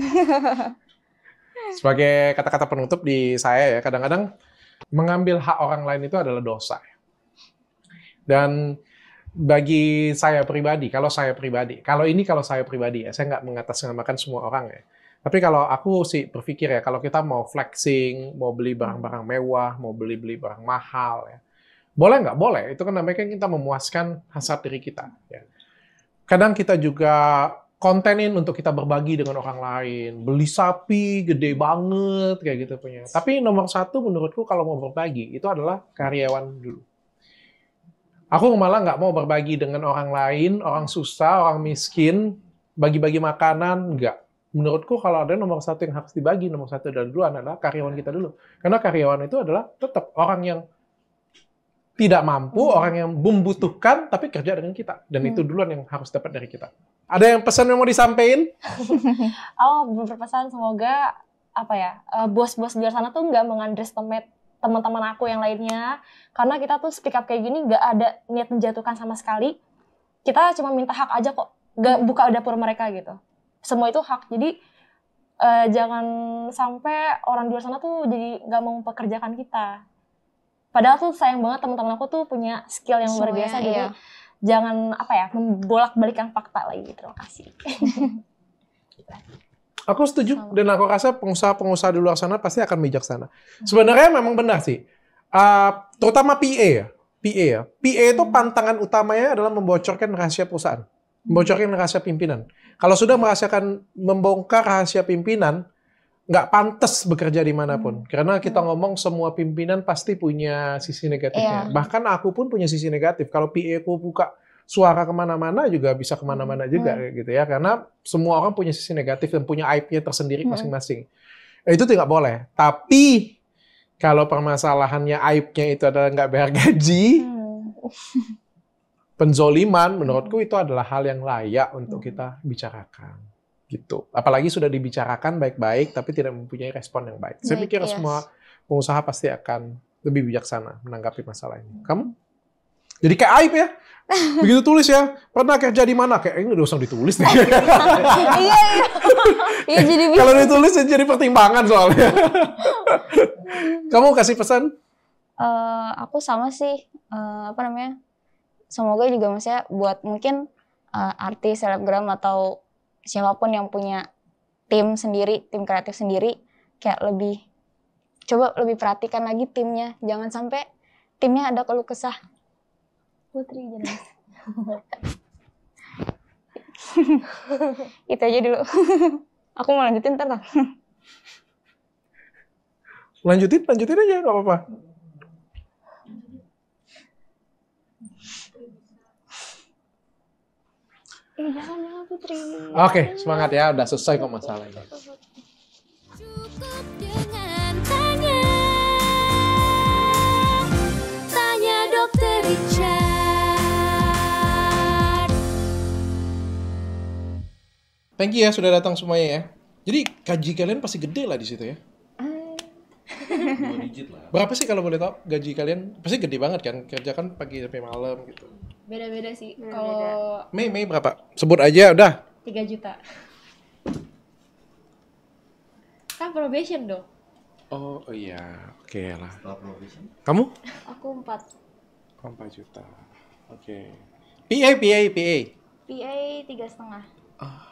Sebagai kata-kata penutup di saya ya, kadang-kadang mengambil hak orang lain itu adalah dosa. Dan bagi saya pribadi, kalau saya pribadi ya, saya nggak mengatasnamakan semua orang ya. Tapi kalau aku sih berpikir ya, kalau kita mau flexing, mau beli barang-barang mewah, mau beli barang mahal ya, boleh nggak? Boleh. Itu kan namanya kan kita memuaskan hasrat diri kita. Ya. Kadang kita juga kontenin untuk kita berbagi dengan orang lain. Beli sapi gede banget kayak gitu punya. Tapi nomor satu menurutku kalau mau berbagi itu adalah karyawan dulu. Aku malah nggak mau berbagi dengan orang lain, orang susah, orang miskin, bagi-bagi makanan, nggak. Menurutku kalau ada nomor satu yang harus dibagi, nomor satu adalah karyawan kita dulu. Karena karyawan itu adalah tetap orang yang tidak mampu, orang yang membutuhkan, tapi kerja dengan kita. Dan itu duluan yang harus dapat dari kita. Ada yang pesan yang mau disampaikan? Berpesan semoga bos-bos di luar sana tuh nggak meng-underestimate teman-teman aku yang lainnya, karena kita tuh speak up kayak gini nggak ada niat menjatuhkan sama sekali. Kita cuma minta hak aja kok, nggak buka dapur mereka gitu. Semua itu hak, jadi jangan sampai orang di luar sana tuh jadi nggak mau mempekerjakan kita. Padahal tuh sayang banget teman-teman aku tuh punya skill yang luar biasa, jadi jangan membolak-balikan fakta lagi. Terima kasih. Aku setuju, dan aku rasa pengusaha-pengusaha di luar sana pasti akan bijaksana. Sebenarnya memang benar sih, terutama PA ya. PA itu pantangan utamanya adalah membocorkan rahasia perusahaan, membocorkan rahasia pimpinan. Kalau sudah membongkar rahasia pimpinan, nggak pantas bekerja dimanapun. Karena kita ngomong semua pimpinan pasti punya sisi negatifnya. Bahkan aku pun punya sisi negatif. Kalau PA ku buka suara kemana-mana juga bisa kemana-mana juga gitu ya, karena semua orang punya sisi negatif dan punya aibnya tersendiri masing-masing. Itu tidak boleh. Tapi kalau permasalahannya aibnya itu adalah nggak bayar gaji, penzoliman, menurutku itu adalah hal yang layak untuk kita bicarakan. Gitu. Apalagi sudah dibicarakan baik-baik, tapi tidak mempunyai respon yang baik. Saya pikir semua pengusaha pasti akan lebih bijaksana menanggapi masalah ini. Kamu? Jadi kayak aib ya. Begitu tulis ya, pernah kerja di mana? Kayak ini udah usah ditulis deh. Iya, jadi kalau ditulis jadi pertimbangan soalnya. Kamu kasih pesan? Aku sama sih, semoga juga maksudnya buat mungkin artis, selebgram atau siapapun yang punya tim sendiri, tim kreatif sendiri, kayak coba lebih perhatikan lagi timnya. Jangan sampai timnya ada keluh kesah. Putri jangan. Itu aja dulu. Aku mau lanjutin ntar. Lanjutin aja, nggak apa-apa. Jangan Putri. Oke, semangat ya, udah selesai kok masalahnya. Cukup dengan tanya Dokter Richard. Thank you ya sudah datang semuanya ya. Jadi gaji kalian pasti gede lah di situ ya. 2 digit lah. Berapa sih kalau boleh tahu gaji kalian? Pasti gede banget kan, kerja kan pagi sampai malam gitu. Beda-beda sih. Kalau Mei berapa? Sebut aja udah. 3 juta. Kan probation dong. Oh iya, oke lah. Setelah probation. Kamu? Aku 4. 4 juta. Oke. PA. PA 3,5. Ah,